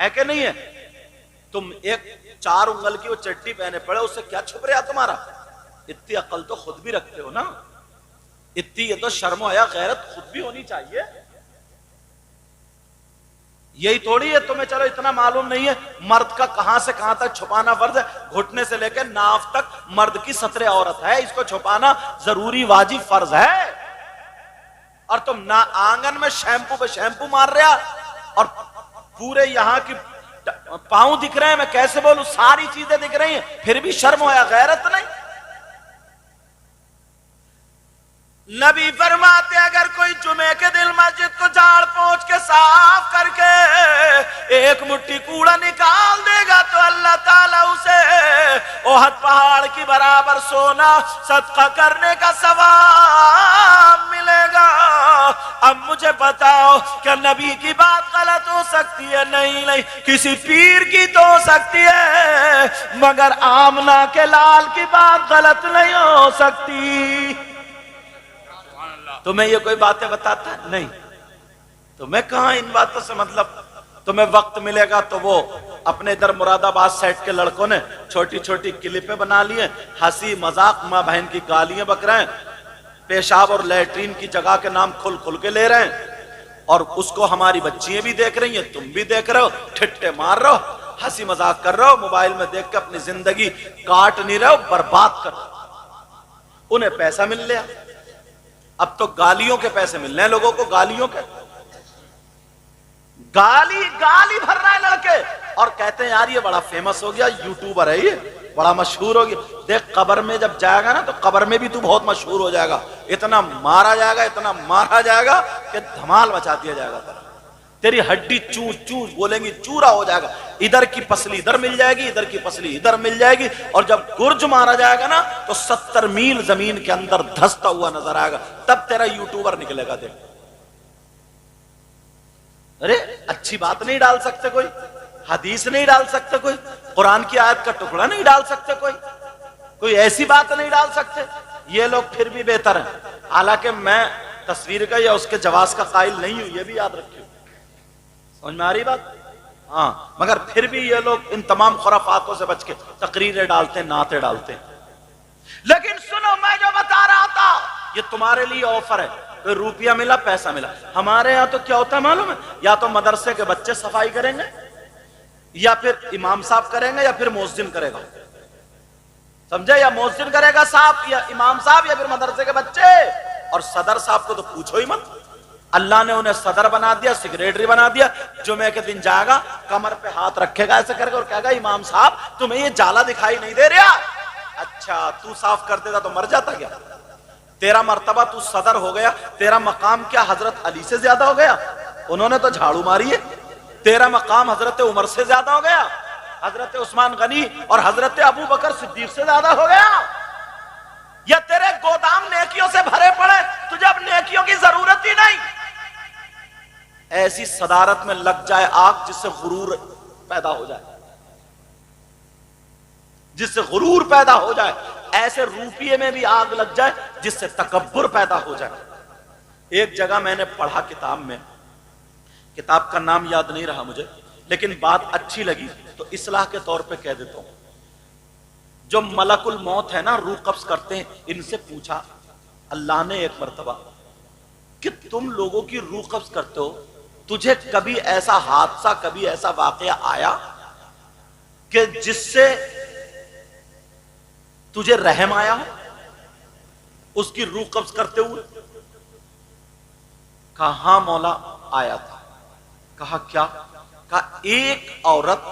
[SPEAKER 1] ہے کہ نہیں ہے؟ تم ایک 4 انگل کی وہ چٹی پہنے پڑے، اس سے کیا چھپ رہا تمہارا؟ اتنی عقل تو خود بھی رکھتے ہو نا، اتنی یہ تو شرم و حیا غیرت خود بھی ہونی چاہیے. یہی تھوڑی ہے تمہیں چلو اتنا معلوم نہیں ہے مرد کا کہاں سے کہاں تک چھپانا فرض ہے، گھٹنے سے لے کے ناف تک مرد کی سطر عورت ہے، اس کو چھپانا ضروری واجب فرض ہے. اور تم نہ آنگن میں شیمپو پہ شیمپو مار رہا اور پورے یہاں کی پاؤں دکھ رہے ہیں، میں کیسے بولوں، ساری چیزیں دکھ رہی ہیں، پھر بھی شرم ہویا غیرت نہیں. نبی فرماتے اگر کوئی جمعے کے دن مسجد کو جھاڑ پونچھ کے صاف کر کے ایک مٹھی کوڑا نکال دے گا تو اللہ تعالیٰ اسے احد پہاڑ کی برابر سونا صدقہ کرنے کا ثواب ملے گا. اب مجھے بتاؤ کیا نبی کی بات غلط ہو سکتی ہے؟ نہیں، کسی پیر کی تو ہو سکتی ہے مگر آمنہ کے لال کی بات غلط نہیں ہو سکتی. تمہیں یہ کوئی باتیں بتاتا نہیں، تمہیں کہاں ان باتوں سے مطلب. تمہیں وقت ملے گا تو وہ اپنے ادھر مراد آباد سیٹ کے لڑکوں نے چھوٹی چھوٹی کلپیں بنا لی ہیں، ہنسی مذاق ماں بہن کی گالیاں بک رہے ہیں، پیشاب اور لیٹرین کی جگہ کے نام کھل کے لے رہے ہیں، اور اس کو ہماری بچیاں بھی دیکھ رہی ہیں، تم بھی دیکھ رہے ہو، ٹھٹے مار رہے ہو، ہنسی مذاق کر رہے ہو، موبائل میں دیکھ کے اپنی زندگی کاٹ نہیں رہے ہو، برباد کر رہے ہو. انہیں پیسہ مل لیا، اب تو گالیوں کے پیسے مل رہے ہیں لوگوں کو، گالیوں کے گالی بھر رہا ہے لڑکے اور کہتے ہیں یار یہ بڑا فیمس ہو گیا، یوٹیوبر ہے، یہ بڑا مشہور ہو گیا. دیکھ قبر میں جب جائے گا نا تو قبر میں بھی تو بہت مشہور ہو جائے گا، اتنا مارا جائے گا کہ دھمال مچا دیا جائے گا. تیری ہڈی چوس بولیں گی چورا ہو جائے گا، ادھر کی پسلی ادھر مل جائے گی، ادھر کی پسلی ادھر مل جائے گی، اور جب گرج مارا جائے گا نا تو 70 میل زمین کے اندر دھستا ہوا نظر آئے گا، تب تیرا یوٹیوبر نکلے گا. دیکھ ارے اچھی بات نہیں ڈال سکتے، کوئی حدیث نہیں ڈال سکتے، کوئی قرآن کی آیت کا ٹکڑا نہیں ڈال سکتے، کوئی ایسی بات نہیں ڈال سکتے. یہ لوگ پھر بھی بہتر ہیں، حالانکہ میں تصویر کا یا اس کے جواز کا قائل نہیں ہوں، یہ بھی یاد رکھیے. سمجھ میں آ رہی بات؟ ہاں، مگر پھر بھی یہ لوگ ان تمام خرافاتوں سے بچ کے تقریریں ڈالتے ہیں، نعتیں ڈالتے ہیں. لیکن سنو، میں جو بتا رہا تھا یہ تمہارے لیے آفر ہے، کوئی روپیہ ملا، پیسہ ملا. ہمارے یہاں تو کیا ہوتا ہے معلوم ہے؟ یا تو مدرسے کے بچے صفائی کریں گے، یا پھر امام صاحب کریں گے، یا پھر مؤذن کرے گا. سمجھے؟ یا مؤذن کرے گا صاحب، یا امام صاحب، یا پھر مدرسے کے بچے. اور صدر صاحب کو تو پوچھو ہی مت، اللہ نے انہیں صدر بنا دیا، سیکریٹری بنا دیا. جمعے کے دن جائے گا، کمر پہ ہاتھ رکھے گا ایسے کر کے اور کہے گا امام صاحب تمہیں یہ جالا دکھائی نہیں دے رہا؟ اچھا تو صاف کر دیتا تو مر جاتا کیا؟ تیرا مرتبہ تو صدر ہو گیا، تیرا مقام کیا حضرت علی سے زیادہ ہو گیا؟ انہوں نے تو جھاڑو ماری ہے. تیرا مقام حضرت عمر سے زیادہ ہو گیا، حضرت عثمان غنی اور حضرت ابو بکر صدیق سے زیادہ ہو گیا؟ یا تیرے گودام نیکیوں سے بھرے پڑے، تجھے اب نیکیوں کی ضرورت ہی نہیں؟ ایسی صدارت میں لگ جائے آگ جس سے غرور پیدا ہو جائے، جس سے غرور پیدا ہو جائے. ایسے روپیے میں بھی آگ لگ جائے جس سے تکبر پیدا ہو جائے. ایک جگہ میں نے پڑھا کتاب میں، کتاب کا نام یاد نہیں رہا مجھے، لیکن بات اچھی لگی تو اصلاح کے طور پہ کہہ دیتا ہوں. جو ملک الموت ہے نا، روح قبض کرتے ہیں، ان سے پوچھا اللہ نے ایک مرتبہ کہ تم لوگوں کی روح قبض کرتے ہو، تجھے کبھی ایسا حادثہ، کبھی ایسا واقعہ آیا کہ جس سے تجھے رحم آیا ہو اس کی روح قبض کرتے ہوئے؟ کہا ہاں مولا آیا تھا. کہا کیا؟ کہا ایک عورت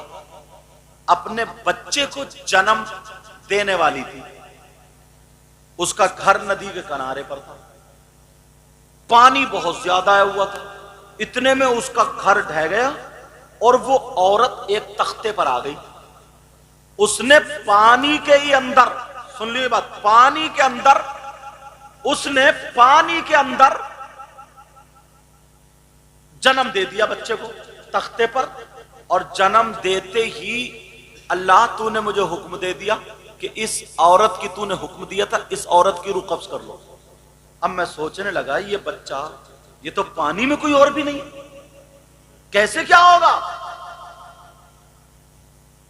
[SPEAKER 1] اپنے بچے کو جنم دینے والی تھی، اس کا گھر ندی کے کنارے پر تھا، پانی بہت زیادہ آیا ہوا تھا، اتنے میں اس کا گھر ڈھہ گیا اور وہ عورت ایک تختے پر آ گئی. اس نے پانی کے ہی اندر، سن لیے بات، پانی کے اندر، اس نے پانی کے اندر جنم دے دیا بچے کو تختے پر. اور جنم دیتے ہی اللہ تو نے مجھے حکم دے دیا کہ اس عورت کی تو نے حکم دیا تھا اس عورت کی روح قبض کر لو. اب میں سوچنے لگا یہ بچہ، یہ تو پانی میں کوئی اور بھی نہیں، کیسے کیا ہوگا؟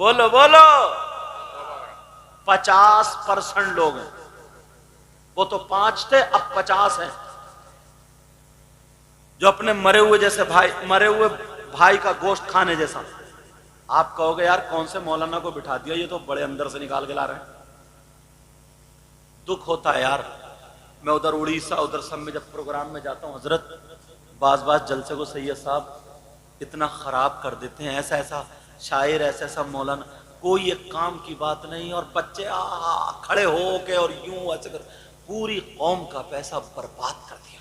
[SPEAKER 1] بولو بولو 50% لوگ ہیں. وہ تو 5 تھے اب 50 ہیں جو اپنے مرے ہوئے بھائی کا گوشت کھانے جیسا. آپ کہو گے یار کون سے مولانا کو بٹھا دیا, یہ تو بڑے اندر سے نکال کے لا رہے ہیں. دکھ ہوتا ہے یار. میں ادھر اڑیسہ ادھر سب میں جب پروگرام میں جاتا ہوں, حضرت بعض جلسے کو سید صاحب اتنا خراب کر دیتے ہیں, ایسا شاعر, ایسا مولانا, کوئی ایک کام کی بات نہیں, اور بچے کھڑے ہو کے اور یوں ایسے کر پوری قوم کا پیسہ برباد کر دیا.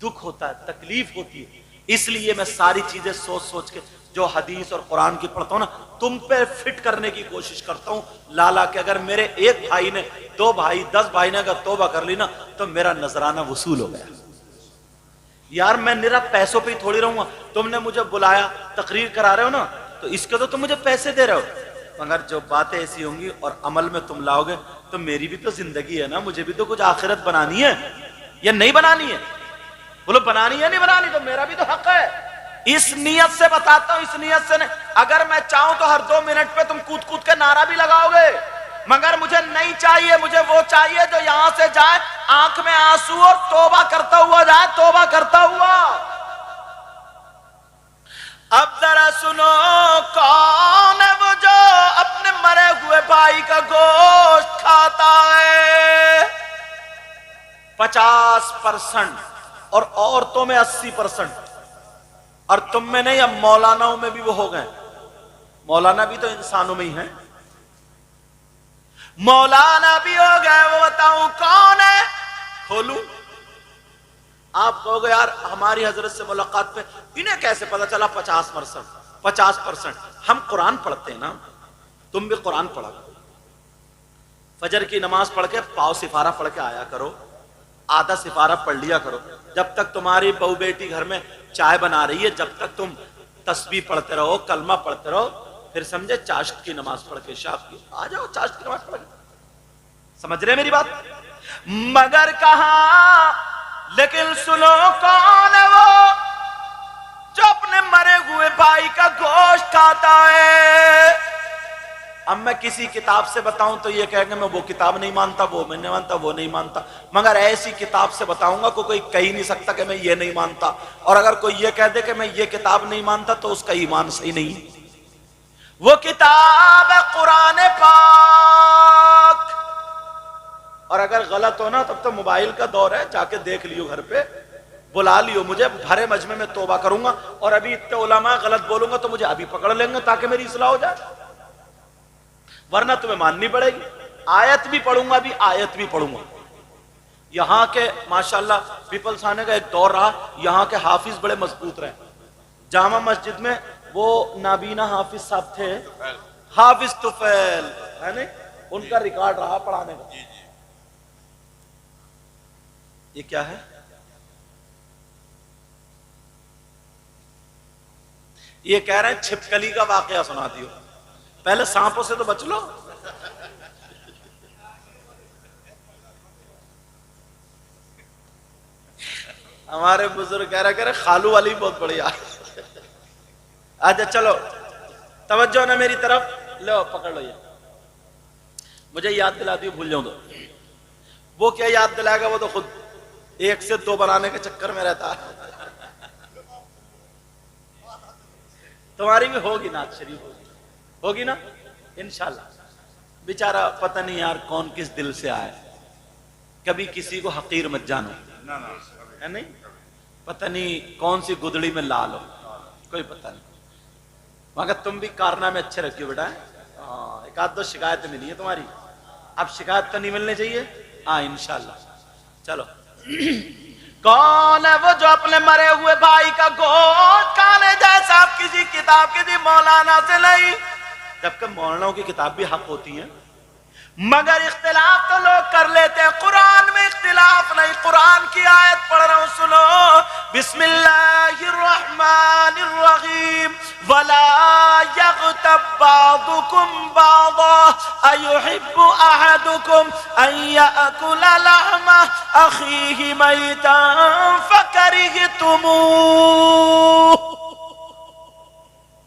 [SPEAKER 1] دکھ ہوتا ہے, تکلیف ہوتی ہے. اس لیے میں ساری چیزیں سوچ کے جو حدیث اور قرآن کی پڑھتا ہوں نا, تم پہ فٹ کرنے کی کوشش کرتا ہوں. لالا کہ اگر میرے ایک بھائی نے 2 بھائی 10 بھائی نے اگر توبہ کر لی نا تو میرا نذرانہ وصول ہو گیا. یار میں نرا پیسوں پہ ہی تھوڑی رہوں گا. تم نے مجھے بلایا, تقریر کرا رہے ہو نا, تو اس کے تو تم مجھے پیسے دے رہے ہو, مگر جو باتیں ایسی ہوں گی اور عمل میں تم لاؤ گے تو میری بھی تو زندگی ہے نا, مجھے بھی تو کچھ آخرت بنانی ہے یا نہیں بنانی ہے. بولو بنانی ہے نہیں بنانی, تو میرا بھی تو حق ہے. اس نیت سے بتاتا ہوں, اس نیت سے نہیں. اگر میں چاہوں تو ہر 2 منٹ پہ تم کود کے نعرہ بھی لگاؤ گے, مگر مجھے نہیں چاہیے. مجھے وہ چاہیے جو یہاں سے جائے آنکھ میں آنسو اور توبہ کرتا ہوا جائے, توبہ کرتا ہوا. اب ذرا سنو, کون ہے وہ جو اپنے مرے ہوئے بھائی کا گوشت کھاتا ہے؟ 50%, اور عورتوں میں 80%, اور تم میں نہیں, اب مولاناؤں میں بھی وہ ہو گئے. مولانا بھی تو انسانوں میں ہی ہیں, مولانا بھی ہو گئے. وہ بتاؤں کون ہے, کھولوں. آپ کہو گے یار ہماری حضرت سے ملاقات پہ انہیں کیسے پتا چلا 50%. ہم قرآن پڑھتے ہیں نا, تم بھی قرآن پڑھا کرو. فجر کی نماز پڑھ کے پاؤ سفارہ پڑھ کے آیا کرو, آدھا سفارہ پڑھ لیا کرو. جب تک تمہاری بہو بیٹی گھر میں چائے بنا رہی ہے, جب تک تم تسبیح پڑھتے رہو, کلمہ پڑھتے رہو, پھر سمجھے چاشت کی نماز پڑھ کے شاپ کی آ جاؤ, چاشت کی نماز پڑھ کے. سمجھ رہے میری بات؟ مگر کہاں, لیکن سنو کون ہے وہ جو اپنے مرے ہوئے بھائی کا گوشت کھاتا ہے؟ اب میں کسی کتاب سے بتاؤں تو یہ کہیں گے میں وہ کتاب نہیں مانتا, وہ میں نہیں مانتا, وہ نہیں مانتا. مگر ایسی کتاب سے بتاؤں گا کوئی کہہ نہیں سکتا کہ میں یہ نہیں مانتا. اور اگر کوئی یہ کہہ دے کہ میں یہ کتاب نہیں مانتا تو اس کا ایمان صحیح نہیں. وہ کتاب ہے قرآن پاک. اور اگر غلط ہو نا تب تو موبائل کا دور ہے, جا کے دیکھ لیو گھر پہ, بلا لیو مجھے, بھرے مجمع میں توبہ کروں گا. اور ابھی اتنے علماء غلط بولوں گا تو مجھے ابھی پکڑ لیں گے تاکہ میری اصلاح ہو جائے, ورنہ تمہیں ماننی پڑے گی. آیت بھی پڑھوں گا, بھی آیت بھی پڑھوں گا. یہاں کے ماشاءاللہ پیپلز آنے کا ایک دور رہا, یہاں کے حافظ بڑے مضبوط رہے. جامع مسجد میں وہ نابینا حافظ صاحب تھے, حافظ طفیل ہے نہیں, ان کا ریکارڈ رہا پڑھانے کا. یہ کیا ہے؟ یہ کہہ رہے ہیں چھپکلی کا واقعہ سنا دیو, پہلے سانپوں سے تو بچ لو. ہمارے بزرگ کہہ رہے خالو والی بہت بڑھیا. اچھا چلو توجہ نا میری طرف, لو پکڑ لو. یہ مجھے یاد دلا دیو, بھول جاؤں تو. وہ کیا یاد دلائے گا, وہ تو خود 1 سے 2 بنانے کے چکر میں رہتا ہے. تمہاری بھی ہوگی نعت شریف, ہوگی نا انشاءاللہ. بیچارہ پتہ نہیں یار کون کس دل سے آئے, کبھی کسی کو حقیر مت جانو, ہے نہیں, پتہ نہیں کون سی گدڑی میں لال ہو, کوئی پتہ نہیں. مگر تم بھی کارنامے اچھے رکھیو بیٹا. ہاں, 1-2 شکایتیں ملی ہیں تمہاری, اب شکایت تو نہیں ملنی چاہیے. ہاں انشاءاللہ. چلو کون ہے وہ جو اپنے مرے ہوئے بھائی کا گوشت کھانے جیسا کسی کتاب کسی مولانا سے نہیں, جبکہ مولانا کی کتاب بھی حق ہوتی ہیں, مگر اختلاف تو لوگ کر لیتے ہیں. قرآن میں اختلاف نہیں. قرآن کی آیت پڑھ رہا ہوں, سنو. بسم اللہ الرحمن الرحیم. ولا یغتب بعضکم بعضا ایحب احدکم ان یأکل لحم اخیہ میتا فکرہتموہ.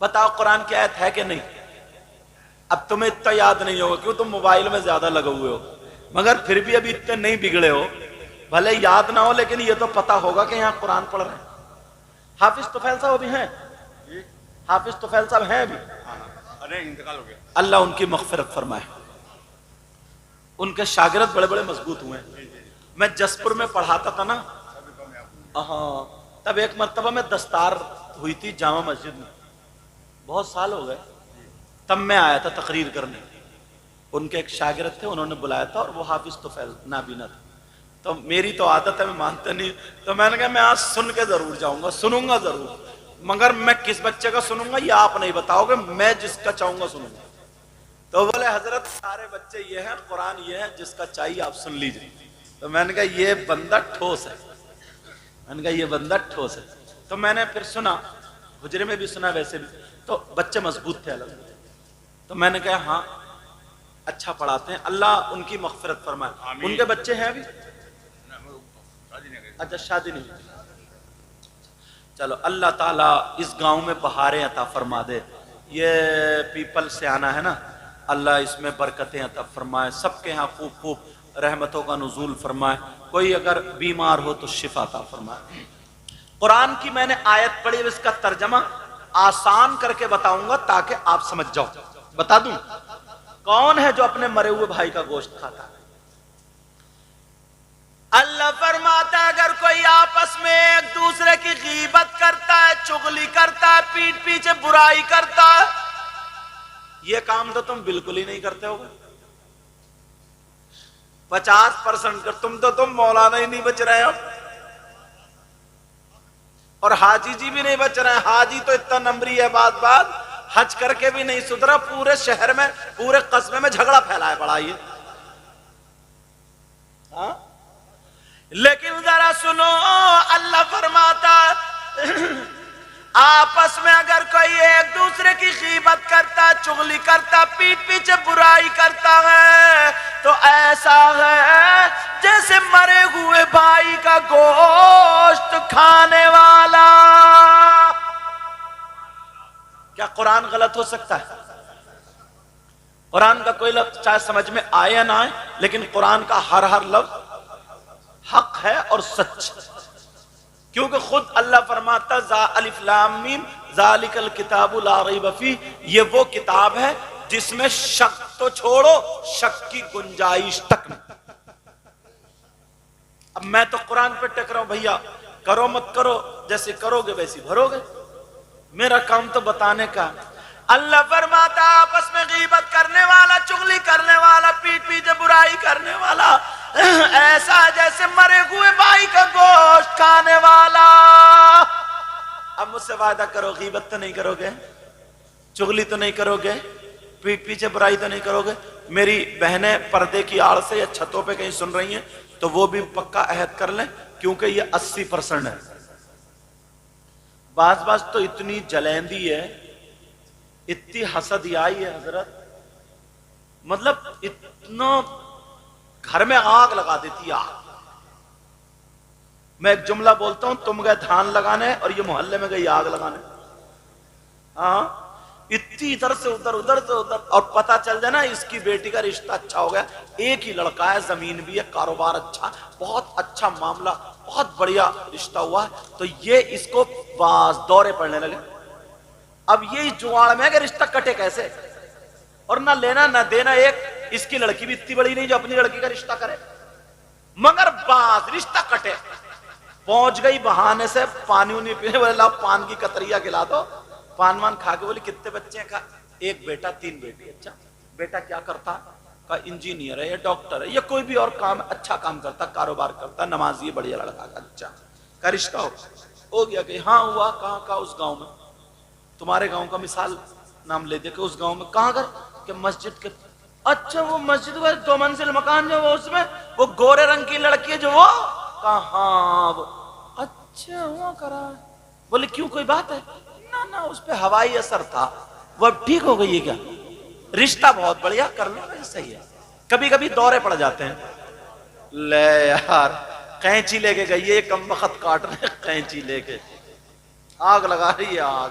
[SPEAKER 1] بتاؤ قرآن کی آیت ہے کہ نہیں؟ اب تمہیں اتنا یاد نہیں ہوگا کیوں تم موبائل میں زیادہ لگے ہوئے ہو، مگر پھر بھی ابھی اتنے نہیں بگڑے ہو، بھلے یاد نہ ہو لیکن یہ تو پتا ہوگا کہ یہاں قرآن پڑھ رہے ہیں۔ حافظ طفیل صاحب بھی ہیں، حافظ طفیل صاحب ہیں بھی،
[SPEAKER 2] ارے انتقال ہو گیا،
[SPEAKER 1] اللہ ان کی مغفرت فرمائے۔ ان کے شاگرد بڑے بڑے مضبوط ہوئے ہیں۔ میں جسپور میں پڑھاتا تھا نا، ہاں، تب ایک مرتبہ میں دستار ہوئی تھی جامع مسجد میں، بہت سال ہو گئے، تب میں آیا تھا تقریر کرنے، ان کے ایک شاگرد تھے، انہوں نے بلایا تھا اور وہ حافظ طفیل نابینا تھا، تو میری تو عادت ہے میں مانتا نہیں، تو میں نے کہا میں آج سن کے ضرور جاؤں گا، سنوں گا ضرور، مگر میں کس بچے کا سنوں گا یہ آپ نہیں بتاؤ گے، میں جس کا چاہوں گا سنوں گا۔ تو بولے حضرت سارے بچے یہ ہیں، قرآن یہ ہے، جس کا چاہیے آپ سن لیجئے۔ تو میں نے کہا یہ بندہ ٹھوس ہے، میں نے کہا یہ بندہ ٹھوس ہے۔ تو میں نے پھر سنا، حجرے میں بھی سنا، ویسے بھی، تو بچے مضبوط تھے الگ، تو میں نے کہا ہاں اچھا پڑھاتے ہیں، اللہ ان کی مغفرت فرمائے۔
[SPEAKER 2] آمین۔
[SPEAKER 1] ان کے بچے ہیں ابھی؟
[SPEAKER 2] شادی نہیں کری۔
[SPEAKER 1] اچھا شادی نہیں ہوئی۔ چلو اللہ تعالیٰ اس گاؤں میں بہاریں عطا فرما دے، یہ پیپل سے آنا ہے نا، اللہ اس میں برکتیں عطا فرمائے، سب کے ہاں خوب خوب رحمتوں کا نزول فرمائے، کوئی اگر بیمار ہو تو شفا عطا فرمائے۔ قرآن کی میں نے آیت پڑھی، اس کا ترجمہ آسان کر کے بتاؤں گا تاکہ آپ سمجھ جاؤ۔ بتا دوں کون ہے جو اپنے مرے ہوئے بھائی کا گوشت کھاتا ہے؟ اللہ فرماتا ہے اگر کوئی آپس میں ایک دوسرے کی غیبت کرتا ہے، چغلی کرتا ہے، پیٹ پیچھے برائی کرتا ہے، یہ کام تو تم بالکل ہی نہیں کرتے ہوگے، 50% کر تم مولانا ہی نہیں بچ رہے ہو، اور حاجی جی بھی نہیں بچ رہے ہیں۔ حاجی تو اتنا نمبری ہے، بات حج کر کے بھی نہیں سدھرا، پورے شہر میں پورے قصبے میں جھگڑا پھیلایا پڑا یہ، ہاں؟ لیکن ذرا سنو، اللہ فرماتا آپس میں اگر کوئی ایک دوسرے کی غیبت کرتا ہے، چغلی کرتا ہے، پیٹ پیچھے برائی کرتا ہے، تو ایسا ہے جیسے مرے ہوئے بھائی کا گوشت کھانے والا۔ کیا قرآن غلط ہو سکتا ہے؟ قرآن کا کوئی لفظ چاہے سمجھ میں آئے یا نہ آئے، لیکن قرآن کا ہر لفظ حق ہے اور سچ، کیونکہ خود اللہ فرماتا الف لام میم ذالک الکتاب لا ریب فیہ، یہ وہ کتاب ہے جس میں شک تو چھوڑو، شک کی گنجائش تک نہیں۔ اب میں تو قرآن پہ ٹک رہا ہوں، بھیا کرو مت کرو، جیسے کرو گے ویسے بھرو گے، میرا کام تو بتانے کا۔ اللہ فرماتا آپس میں غیبت کرنے والا، چغلی کرنے والا، پیٹ پیچھے برائی کرنے والا ایسا جیسے مرے ہوئے بھائی کا گوشت کھانے والا۔ اب مجھ سے وعدہ کرو غیبت تو نہیں کرو گے، چغلی تو نہیں کرو گے، پیٹ پیچھے برائی تو نہیں کرو گے۔ میری بہنیں پردے کی آڑ سے یا چھتوں پہ کہیں سن رہی ہیں تو وہ بھی پکا عہد کر لیں، کیونکہ یہ 80% ہے۔ بعض تو اتنی جلیندی ہے، اتنی حسدیائی ہے حضرت، مطلب اتنا گھر میں آگ لگا دیتی ہے، آگ۔ میں ایک جملہ بولتا ہوں، تم گئے دھان لگانے اور یہ محلے میں گئی آگ لگانے، ہاں، اتنی ادھر سے ادھر، ادھر سے ادھر، اور پتہ چل جائے نا اس کی بیٹی کا رشتہ اچھا ہو گیا، ایک ہی لڑکا ہے، زمین بھی ہے، کاروبار اچھا، بہت اچھا معاملہ، بہت بڑھیا رشتہ ہوا ہے، تو یہ اس کو باز دورے پڑنے لگے۔ اب یہ جوڑ میں کہ رشتہ کٹے کیسے، اور نہ لینا نہ دینا، ایک اس کی لڑکی بھی اتنی بڑی نہیں جو اپنی لڑکی کا رشتہ کرے، مگر باز رشتہ کٹے۔ پہنچ گئی بہانے سے پانی نہیں پینے، بولے لاؤ پان کی کتریا کھلا دو، پان وان کھا کے بولی کتنے بچے ہیں؟ کہا ایک بیٹا 3 بیٹی۔ اچھا بیٹا کیا کرتا؟ کہا انجینئر ہے یا ڈاکٹر ہے یا کوئی بھی اور کام، اچھا کام کرتا، کاروبار کرتا، نمازی ہے، بڑھیا لڑکا۔ اچھا کا رشتہ ہو گیا؟ کہ ہاں ہوا۔ کہاں کا؟ اس گاؤں میں۔ تمہارے گاؤں کا مثال نام لے دے کہ اس گاؤں میں کہاں کر؟ کہ مسجد کے۔ اچھا وہ مسجد کا 2 منزل مکان جو وہ اس میں وہ گورے رنگ کی لڑکی ہے جو وہ؟ کہاں وہ؟ اچھا وہ کرا۔ بولے کیوں کوئی بات ہے؟ نہ اس پہ ہوائی اثر تھا، وہ اب ٹھیک ہو گئی ہے۔ کیا رشتہ بہت بڑھیا کر لو، صحیح ہے۔ کبھی کبھی دورے پڑ جاتے ہیں، لے یار قینچی لے کے گئی ہے کم وقت کاٹنے، قینچی لے کے آگ لگا رہی ہے، آگ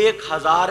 [SPEAKER 1] 1000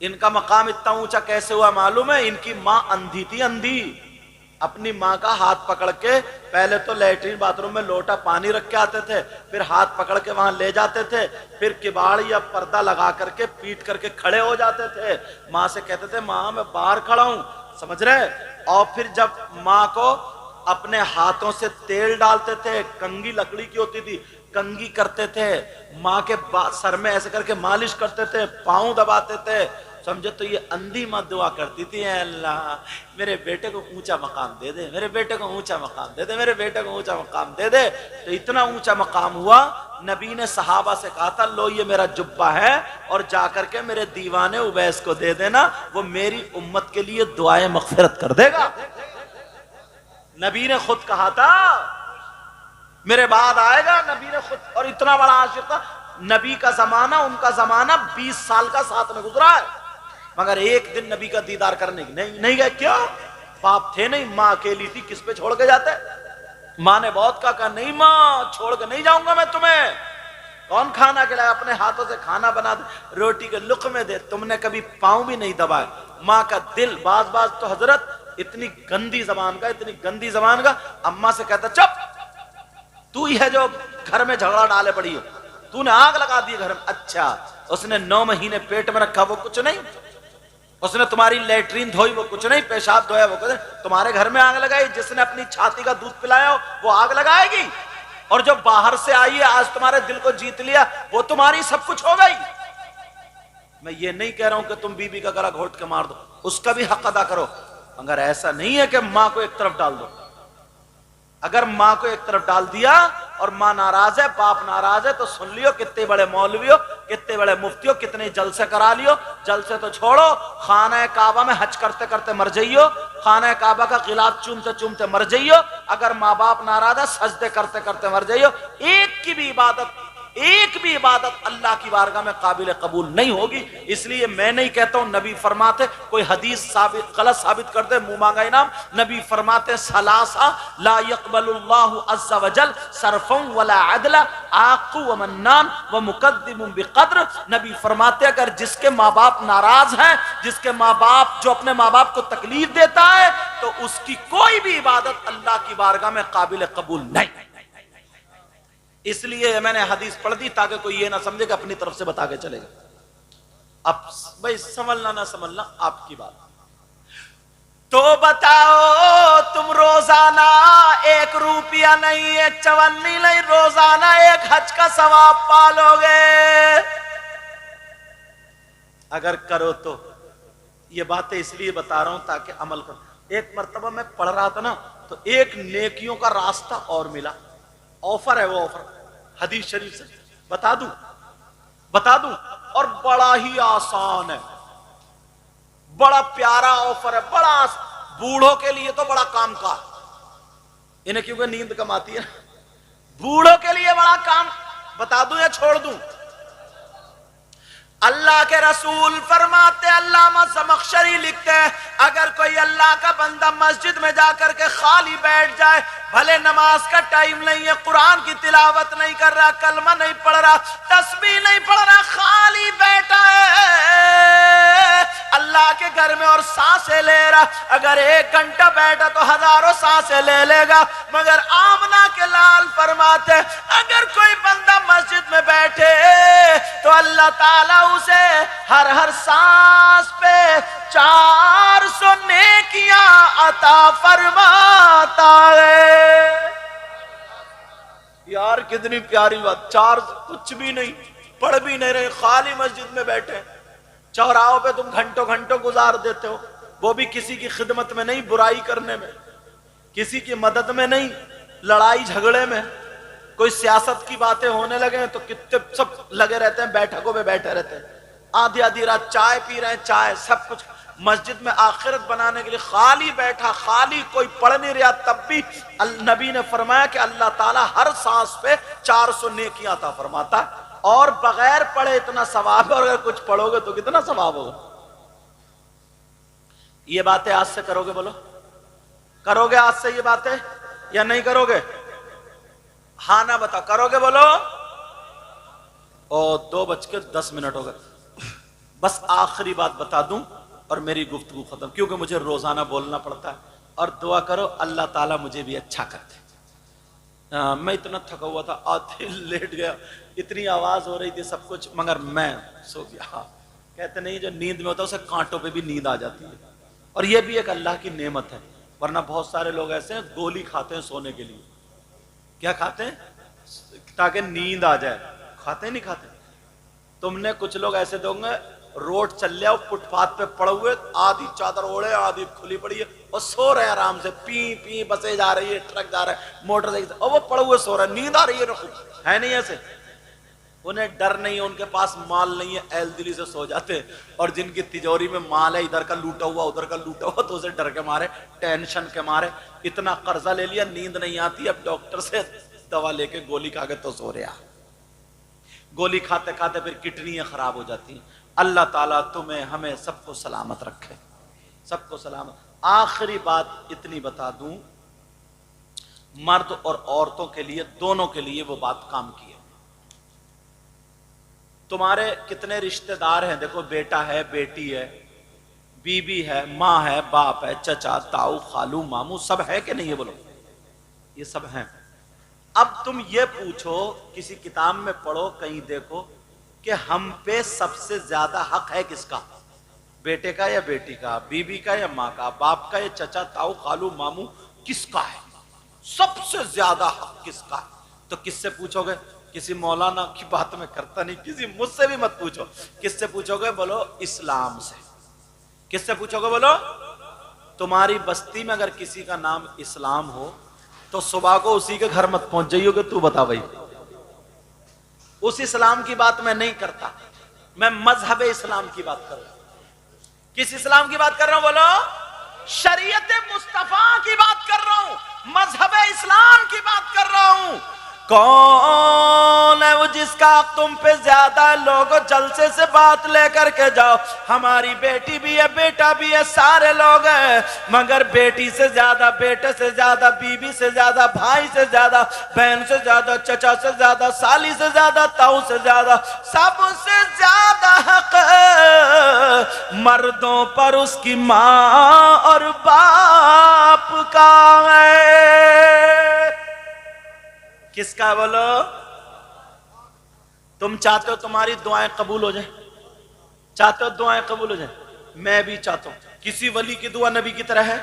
[SPEAKER 1] ان کا مقام اتنا اونچا کیسے ہوا معلوم ہے؟ ان کی ماں اندھی تھی، اندھی، اپنی ماں کا ہاتھ پکڑ کے پہلے تو لیٹرین باتھ روم میں لوٹا پانی رکھ کے آتے تھے، پھر ہاتھ پکڑ کے وہاں لے جاتے تھے، پھر کباڑ یا پردہ لگا کر کے پیٹ کر کے کھڑے ہو جاتے تھے، ماں سے کہتے تھے ماں میں باہر کھڑا ہوں، سمجھ رہے؟ اور پھر جب ماں کو اپنے ہاتھوں سے تیل ڈالتے تھے، کنگھی لکڑی کی ہوتی تھی، کنگھی کرتے تھے، ماں کے سر میں ایسے کر کے مالش کرتے تھے، پاؤں دباتے تھے، سمجھے؟ تو یہ اندھی ماں دعا کرتی تھی، اے اللہ میرے بیٹے کو اونچا مقام دے دے، میرے بیٹے کو اونچا مقام دے دے، میرے بیٹے کو اونچا مقام دے دے۔ تو اتنا اونچا مقام ہوا، نبی نے صحابہ سے کہا تھا لو یہ میرا جبہ ہے اور جا کر کے میرے دیوان اویس کو دے دینا، وہ میری امت کے لیے دعائیں مغفرت کر دے گا۔ نبی نے خود کہا تھا میرے بعد آئے گا، نبی نے خود، اور اتنا بڑا عاشق تھا، نبی کا زمانہ ان کا زمانہ 20 سال کا ساتھ میں گزرا ہے، مگر ایک دن نبی کا دیدار کرنے کی نہیں گئے۔ کیا باپ تھے نہیں، ماں اکیلی تھی، کس پہ چھوڑ کے جاتے؟ ماں نے بہت کہا نہیں ماں چھوڑ کے نہیں جاؤں گا میں تمہیں، کون کھانا کھلائے؟ اپنے ہاتھوں سے کھانا بنا دے، روٹی کے لقمے دے، تم نے کبھی پاؤں بھی نہیں دبائے۔ ماں کا دل بعض تو حضرت اتنی گندی زبان کا، اتنی گندی زبان کا، اماں سے کہتا چپ، تو ہی ہے جو گھر میں جھگڑا ڈالے پڑی ہو، تو نے آگ لگا دی گھر میں۔ اچھا، اس نے 9 مہینے پیٹ میں رکھا وہ کچھ نہیں، اس نے تمہاری لیٹرین دھوئی وہ کچھ نہیں، پیشاب دھویا وہ کچھ نہیں، تمہارے گھر میں آگ لگائی؟ جس نے اپنی چھاتی کا دودھ پلایا ہو وہ آگ لگائے گی، اور جو باہر سے آئی ہے آج تمہارے دل کو جیت لیا وہ تمہاری سب کچھ ہو گئی۔ میں یہ نہیں کہہ رہا ہوں کہ تم بی بی کا گلا گھونٹ کے مار دو، اس کا بھی حق ادا کرو، مگر ایسا نہیں ہے کہ ماں کو ایک طرف ڈال دو۔ اگر ماں کو ایک طرف ڈال دیا اور ماں ناراض ہے، باپ ناراض ہے، تو سن لیو کتنے بڑے مولوی ہو، کتنے بڑے مفتی ہو، کتنے جلسے کرا لیو، جلسے تو چھوڑو، خانہ کعبہ میں حج کرتے کرتے مر جائیو، خانہ کعبہ کا غلاف چومتے چومتے مر جائیو، اگر ماں باپ ناراض ہے سجدے کرتے کرتے مر جائیو، ایک بھی عبادت اللہ کی بارگاہ میں قابل قبول نہیں ہوگی۔ اس لیے میں نہیں کہتا ہوں، نبی فرماتے، کوئی حدیث غلط ثابت کر دے منہ مانگا انعام، نبی فرماتے ثلاثہ لا يقبل اللہ عز وجل صرفا ولا عدلا، عاق و منان و مقدم بقدر۔ نبی فرماتے اگر جس کے ماں باپ ناراض ہیں، جس کے ماں باپ جو اپنے ماں باپ کو تکلیف دیتا ہے، تو اس کی کوئی بھی عبادت اللہ کی بارگاہ میں قابل قبول نہیں۔ اس لیے میں نے حدیث پڑھ دی تاکہ کوئی یہ نہ سمجھے کہ اپنی طرف سے بتا کے چلے گا۔ اب بھائی سمجھنا نہ سمجھنا آپ کی بات، تو بتاؤ تم روزانہ 1 روپیہ نہیں، 1 چونی نہیں، روزانہ 1 حج کا ثواب پالو گے اگر کرو تو؟ یہ باتیں اس لیے بتا رہا ہوں تاکہ عمل کرو۔ ایک مرتبہ میں پڑھ رہا تھا نا، تو ایک نیکیوں کا راستہ اور ملا، آفر ہے، وہ آفر حدیث شریف سے بتا دوں، اور بڑا ہی آسان ہے، بڑا پیارا آفر ہے، بڑا بوڑھوں کے لیے تو بڑا کام کا، انہیں کیونکہ نیند کم آتی ہے، بوڑھوں کے لیے بڑا کام، بتا دوں یا چھوڑ دوں؟ اللہ کے رسول فرماتے، علامہ زمخشری لکھتے ہیں، اگر کوئی اللہ کا بندہ مسجد میں جا کر کے خالی بیٹھ جائے، بھلے نماز کا ٹائم نہیں ہے، قرآن کی تلاوت نہیں کر رہا، کلمہ نہیں پڑھ رہا، تسبیح نہیں پڑھ رہا، خالی بیٹھا ہے اللہ کے گھر میں اور سانسیں لے رہا، اگر 1 گھنٹہ بیٹھا تو ہزاروں سانسیں لے لے گا، مگر آمنہ کے لال فرماتے اگر کوئی بندہ مسجد میں بیٹھے تو اللہ تعالیٰ اسے ہر سانس پہ 400 نیکیاں عطا فرماتا ہے۔ یار کتنی پیاری بات، 4 کچھ بھی نہیں، پڑھ بھی نہیں رہے، خالی مسجد میں بیٹھے، چوراہوں پہ تم گھنٹوں گزار دیتے ہو، وہ بھی کسی کی خدمت میں نہیں، برائی کرنے میں، کسی کی مدد میں نہیں، لڑائی جھگڑے میں، کوئی سیاست کی باتیں ہونے لگے ہیں تو کتنے سب لگے رہتے ہیں، بیٹھکوں پہ بیٹھے رہتے ہیں، آدھی رات چائے پی رہے ہیں، چائے سب کچھ، مسجد میں آخرت بنانے کے لیے خالی بیٹھا، خالی کوئی پڑھ نہیں رہا، تب بھی نبی نے فرمایا کہ اللہ تعالیٰ ہر سانس پہ 400 نیکیاں عطا فرماتا ہے، اور بغیر پڑھے اتنا ثواب ہے، اور اگر کچھ پڑھو گے تو کتنا ثواب ہوگا۔ یہ باتیں آج سے کرو گے؟ بولو کرو گے آج سے یہ باتیں یا نہیں کرو گے؟ ہاں نہ بتا، کرو گے؟ بولو۔ 2:10 ہو گئے، بس آخری بات بتا دوں اور میری گفتگو ختم، کیونکہ مجھے روزانہ بولنا پڑتا ہے، اور دعا کرو اللہ تعالیٰ مجھے بھی اچھا کر دے۔ میں اتنا تھکا ہوا تھا، آدھے لیٹ گیا، اتنی آواز ہو رہی تھی سب کچھ، مگر میں سو گیا۔ کہتے نہیں جو نیند میں ہوتا ہے اسے کانٹوں پہ بھی نیند آ جاتی ہے، اور یہ بھی ایک اللہ کی نعمت ہے، ورنہ بہت سارے لوگ ایسے ہیں گولی کھاتے ہیں سونے کے لیے۔ کیا کھاتے ہیں؟ تاکہ نیند آ جائے، کھاتے نہیں کھاتے۔ تم نے کچھ لوگ ایسے دوں گے روڈ چل جاؤ فٹ پاتھ پہ پڑے ہوئے، آدھی چادر اوڑے آدھی کھلی پڑی ہے اور سو رہے ہیں آرام سے، پی پی بسیں جا رہی ہے، ٹرک جا رہا ہے، موٹر سائیکل، اور وہ پڑے ہوئے سو رہا ہے، نیند آ رہی ہے نہیں ایسے؟ انہیں ڈر نہیں ہے، ان کے پاس مال نہیں ہے، اہل دلی سے سو جاتے ہیں، اور جن کی تجوری میں مال ہے، ادھر کا لوٹا ہوا ادھر کا لوٹا ہوا، تو اسے ڈر کے مارے، ٹینشن کے مارے اتنا قرضہ لے لیا، نیند نہیں آتی، اب ڈاکٹر سے دوا لے کے گولی کھا کے تو سو رہا، گولی کھاتے کھاتے پھر کڈنیاں خراب ہو جاتی ہیں۔ اللہ تعالیٰ تمہیں ہمیں سب کو سلامت رکھے، سب کو سلامت۔ آخری بات اتنی بتا دوں، مرد اور عورتوں کے لیے دونوں کے لیے وہ بات کام کی ہے۔ تمہارے کتنے رشتہ دار ہیں؟ دیکھو بیٹا ہے، بیٹی ہے، بیوی ہے، ماں ہے، باپ ہے، چچا، تاؤ، خالو، ماموں، سب ہے کہ نہیں؟ یہ بولو، یہ سب ہیں۔ اب تم یہ پوچھو، کسی کتاب میں پڑھو، کہیں دیکھو کہ ہم پہ سب سے زیادہ حق ہے کس کا؟ بیٹے کا یا بیٹی کا؟ بیوی کا یا ماں کا؟ باپ کا یا چچا، تاؤ، خالو، ماموں، کس کا ہے؟ سب سے زیادہ حق کس کا ہے؟ تو کس سے پوچھو گے؟ کسی مولانا کی بات میں کرتا نہیں، کسی مجھ سے بھی مت پوچھو۔ کس سے پوچھو گے؟ بولو اسلام سے۔ کس سے پوچھو گے؟ بولو۔ تمہاری بستی میں اگر کسی کا نام اسلام ہو تو صبح کو اسی کے گھر مت پہنچ جائیو کہ تو بتا بھائی۔ اس اسلام کی بات میں نہیں کرتا، میں مذہب اسلام کی بات کر رہا ہوں۔ کس اسلام کی بات کر رہا ہوں؟ بولو۔ شریعت مصطفیٰ کی بات کر رہا ہوں، مذہب اسلام کی بات کر رہا ہوں۔ کون ہے وہ جس کا تم پہ زیادہ؟ لوگوں جلسے سے بات لے کر کے جاؤ، ہماری بیٹی بھی ہے، بیٹا بھی ہے، سارے لوگ ہیں، مگر بیٹی سے زیادہ، بیٹے سے زیادہ، بیوی سے زیادہ، بھائی سے زیادہ، بہن سے زیادہ، چچا سے زیادہ، سالی سے زیادہ، تاؤ سے زیادہ، سب سے زیادہ حق مردوں پر اس کی ماں اور باپ کا ہے۔ کس کا؟ بولو۔ تم چاہتے ہو تمہاری دعائیں قبول ہو جائیں؟ چاہتے ہو دعائیں قبول ہو جائیں؟ میں بھی چاہتا ہوں۔ کسی ولی کی دعا نبی کی طرح ہے؟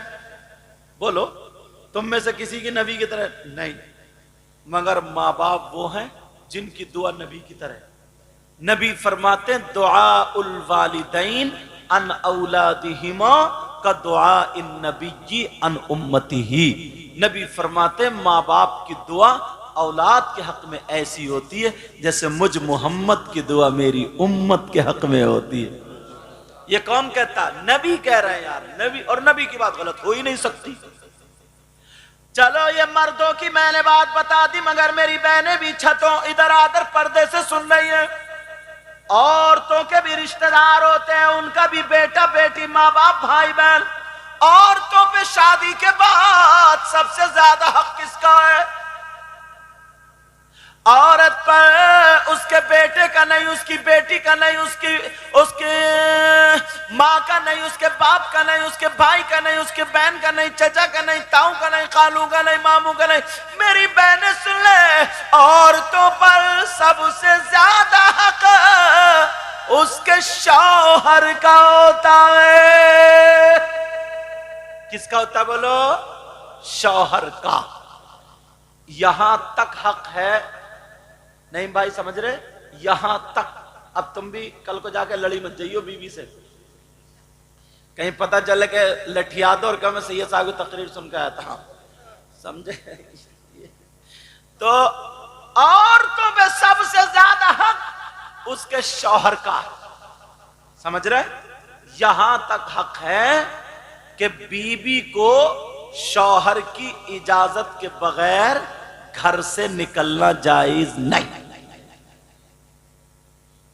[SPEAKER 1] بولو۔ تم میں سے کسی کی نبی کی طرح نہیں، مگر ماں باپ وہ ہیں جن کی دعا نبی کی طرح ہے۔ نبی فرماتے ہیں دعاء الوالدین ان اولادہما کا دعاء النبی ان امتہ۔ نبی فرماتے ہیں ماں باپ کی دعا اولاد کے حق میں ایسی ہوتی ہے جیسے مجھ محمد کی دعا میری امت کے حق میں ہوتی ہے۔ یہ کون کہتا؟ نبی کہہ رہے ہیں یار، نبی، اور نبی کی بات غلط ہو ہی نہیں سکتی۔ چلو یہ مردوں کی میں نے بات بتا دی، مگر میری بہنیں بھی چھتوں ادھر آدھر پردے سے سن رہی ہیں۔ عورتوں کے بھی رشتہ دار ہوتے ہیں، ان کا بھی بیٹا بیٹی، ماں باپ، بھائی بہن۔ عورتوں پہ شادی کے بعد سب سے زیادہ حق کس کا ہے؟ عورت پر اس کے بیٹے کا نہیں، اس کی بیٹی کا نہیں، اس کی ماں کا نہیں، اس کے باپ کا نہیں، اس کے بھائی کا نہیں، اس کے بہن کا نہیں، چچا کا نہیں، تاؤ کا نہیں، خالو کا نہیں، ماموں کا نہیں۔ میری بہنیں سن لے، عورتوں پر سب سے زیادہ حق اس کے شوہر کا ہوتا ہے۔ کس کا ہوتا ہے؟ بولو۔ شوہر کا۔ یہاں تک حق ہے، نہیں بھائی سمجھ رہے؟ یہاں تک۔ اب تم بھی کل کو جا کے لڑی مت جائیو بیوی سے، کہیں پتہ چلے کہ لٹھیادو اور میں سید صاحب کی تقریر سن کے آیا تھا، سمجھے؟ تو عورتوں پہ سب سے زیادہ حق اس کے شوہر کا، سمجھ رہے؟ یہاں تک حق ہے کہ بیوی کو شوہر کی اجازت کے بغیر گھر سے نکلنا جائز نہیں۔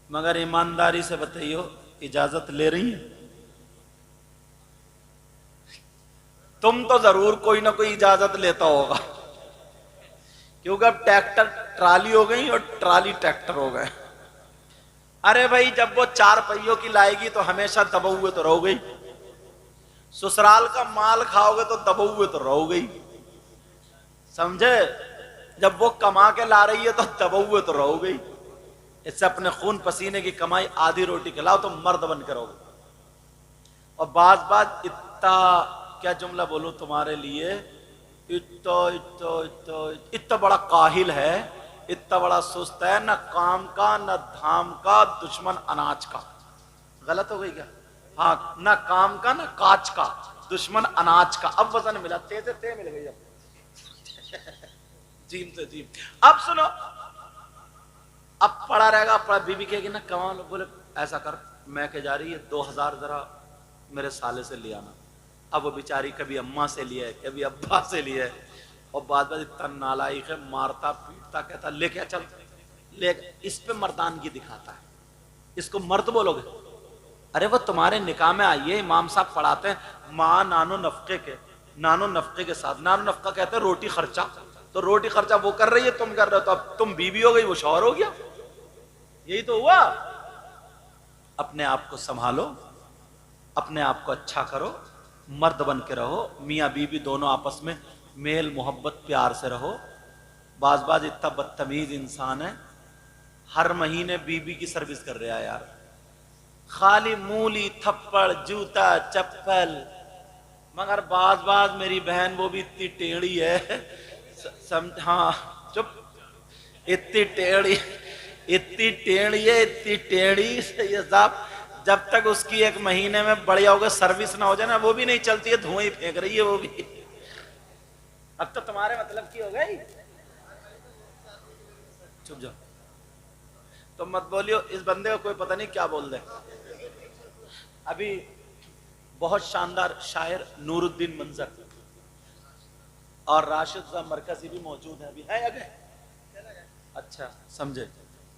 [SPEAKER 1] مگر ایمانداری سے بتائیو، اجازت لے رہی ہیں؟ تم تو ضرور کوئی نہ کوئی اجازت لیتا ہوگا، کیونکہ اب ٹریکٹر ٹرالی ہو گئی اور ٹرالی ٹریکٹر ہو گئے۔ ارے بھائی جب وہ 4 پہیوں کی لائے گی تو ہمیشہ دبے ہوئے تو رہو گئی، سسرال کا مال کھاؤ گے تو دبے ہوئے تو رہو گئی، سمجھے؟ جب وہ کما کے لا رہی ہے تو دبے ہوئے تو رہو گئی، اس سے اپنے خون پسینے کی کمائی آدھی روٹی کھلاؤ تو مرد بن کے رہو گے۔ اور بعض اتنا کیا جملہ بولوں تمہارے لیے، اتنا بڑا کاہل ہے، اتنا بڑا سست ہے، نہ کام کا نہ دھام کا، دشمن اناج کا۔ غلط ہو گئی کیا؟ ہاں، نہ کام کا نہ کاج کا، دشمن اناج کا۔ اب وزن ملا، تے سے تے مل گئی، اب جیم سے جیم۔ اب سنو، اب پڑا رہے گا، پڑا بی بی کہے گی نا کما لو، بولے ایسا کر، میں کہ جا رہی ہے 2000 ذرا میرے سالے سے لے آنا۔ اب وہ بیچاری کبھی اماں سے لیا ہے، کبھی ابا سے لیا ہے، اور بعد اتنا نالائق ہے، مارتا پیٹتا، کہتا لے کے چل لے۔ اس پہ مردانگی دکھاتا ہے، اس کو مرد بولو گے؟ ارے وہ تمہارے نکاح میں آئیے، امام صاحب پڑھاتے ہیں ماں نانو نفقے کے، نانو نفقے کے ساتھ، نانو نفقہ کہتے ہیں روٹی خرچہ، تو روٹی خرچہ وہ کر رہی ہے، تم کر رہے ہو، تو اب تم بیوی ہو گئی، وہ شوہر ہو گیا، یہی تو ہوا۔ اپنے آپ کو سنبھالو، اپنے آپ کو اچھا کرو، مرد بن کے رہو، میاں بیوی دونوں آپس میں میل محبت پیار سے رہو۔ بعض اتنا بدتمیز انسان ہے، ہر مہینے بیوی کی سروس کر رہا ہے یار، خالی مولی تھپڑ جوتا چپل، مگر بعض میری بہن وہ بھی اتنی ٹیڑھی ہے، ہاں چپ، اتنی ٹیڑھی ہے، اتنی ٹیڑھی یہ صاحب، جب تک اس کی 1 مہینے میں بڑھیا ہوگا سروس نہ ہو جائے نا، وہ بھی نہیں چلتی ہے، دھوئیں پھینک رہی ہے وہ بھی۔ اب تو تمہارے مطلب کی ہو گئی، چپ جاؤ، تم مت بولیو، اس بندے کو کوئی پتہ نہیں کیا بول دے۔ ابھی بہت شاندار شاعر نور الدین منظر اور راشد صاحب مرکزی بھی موجود ہیں، ابھی ہے اگے، اچھا سمجھے؟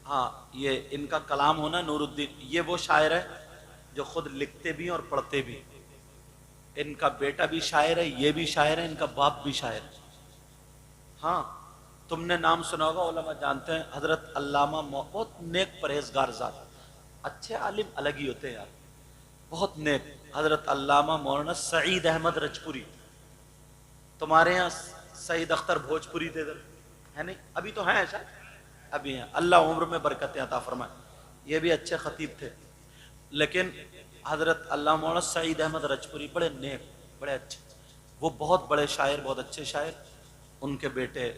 [SPEAKER 1] ہاں، یہ ان کا کلام ہونا، نور الدین، یہ وہ شاعر ہے جو خود لکھتے بھی ہیں اور پڑھتے بھی، ان کا بیٹا بھی شاعر ہے، یہ بھی شاعر ہے، ان کا باپ بھی شاعر ہے۔ ہاں، تم نے نام سنا ہوگا، علماء جانتے ہیں، حضرت علامہ، بہت نیک پرہیزگار ذات، اچھے عالم الگ ہی ہوتے ہیں یار، بہت نیک، حضرت علامہ مولانا سعید احمد رجپوری، تمہارے یہاں سعید اختر بھوجپوری دے در ہے نہیں، ابھی تو ہیں شاید، ابھی ہیں، اللہ عمر میں برکتیں عطا فرمائے، یہ بھی اچھے خطیب تھے، لیکن حضرت علامہ مولانا سعید احمد رجپوری بڑے نیک، بڑے اچھے، وہ بہت بڑے شاعر، بہت اچھے شاعر، ان کے بیٹے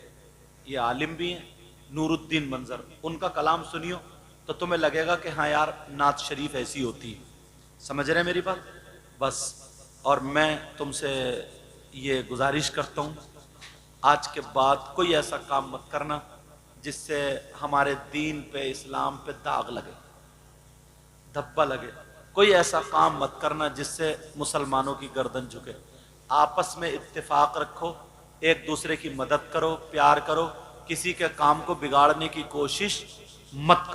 [SPEAKER 1] یہ عالم بھی ہیں، نور الدین منظر، ان کا کلام سنیو تو تمہیں لگے گا کہ ہاں یار نعت شریف ایسی ہوتی ہے، سمجھ رہے ہیں میری بات؟ بس، اور میں تم سے یہ گزارش کرتا ہوں، آج کے بعد کوئی ایسا کام مت کرنا جس سے ہمارے دین پہ، اسلام پہ داغ لگے، دھبا لگے، کوئی ایسا کام مت کرنا جس سے مسلمانوں کی گردن جھکے، آپس میں اتفاق رکھو، ایک دوسرے کی مدد کرو، پیار کرو، کسی کے کام کو بگاڑنے کی کوشش مت کرو۔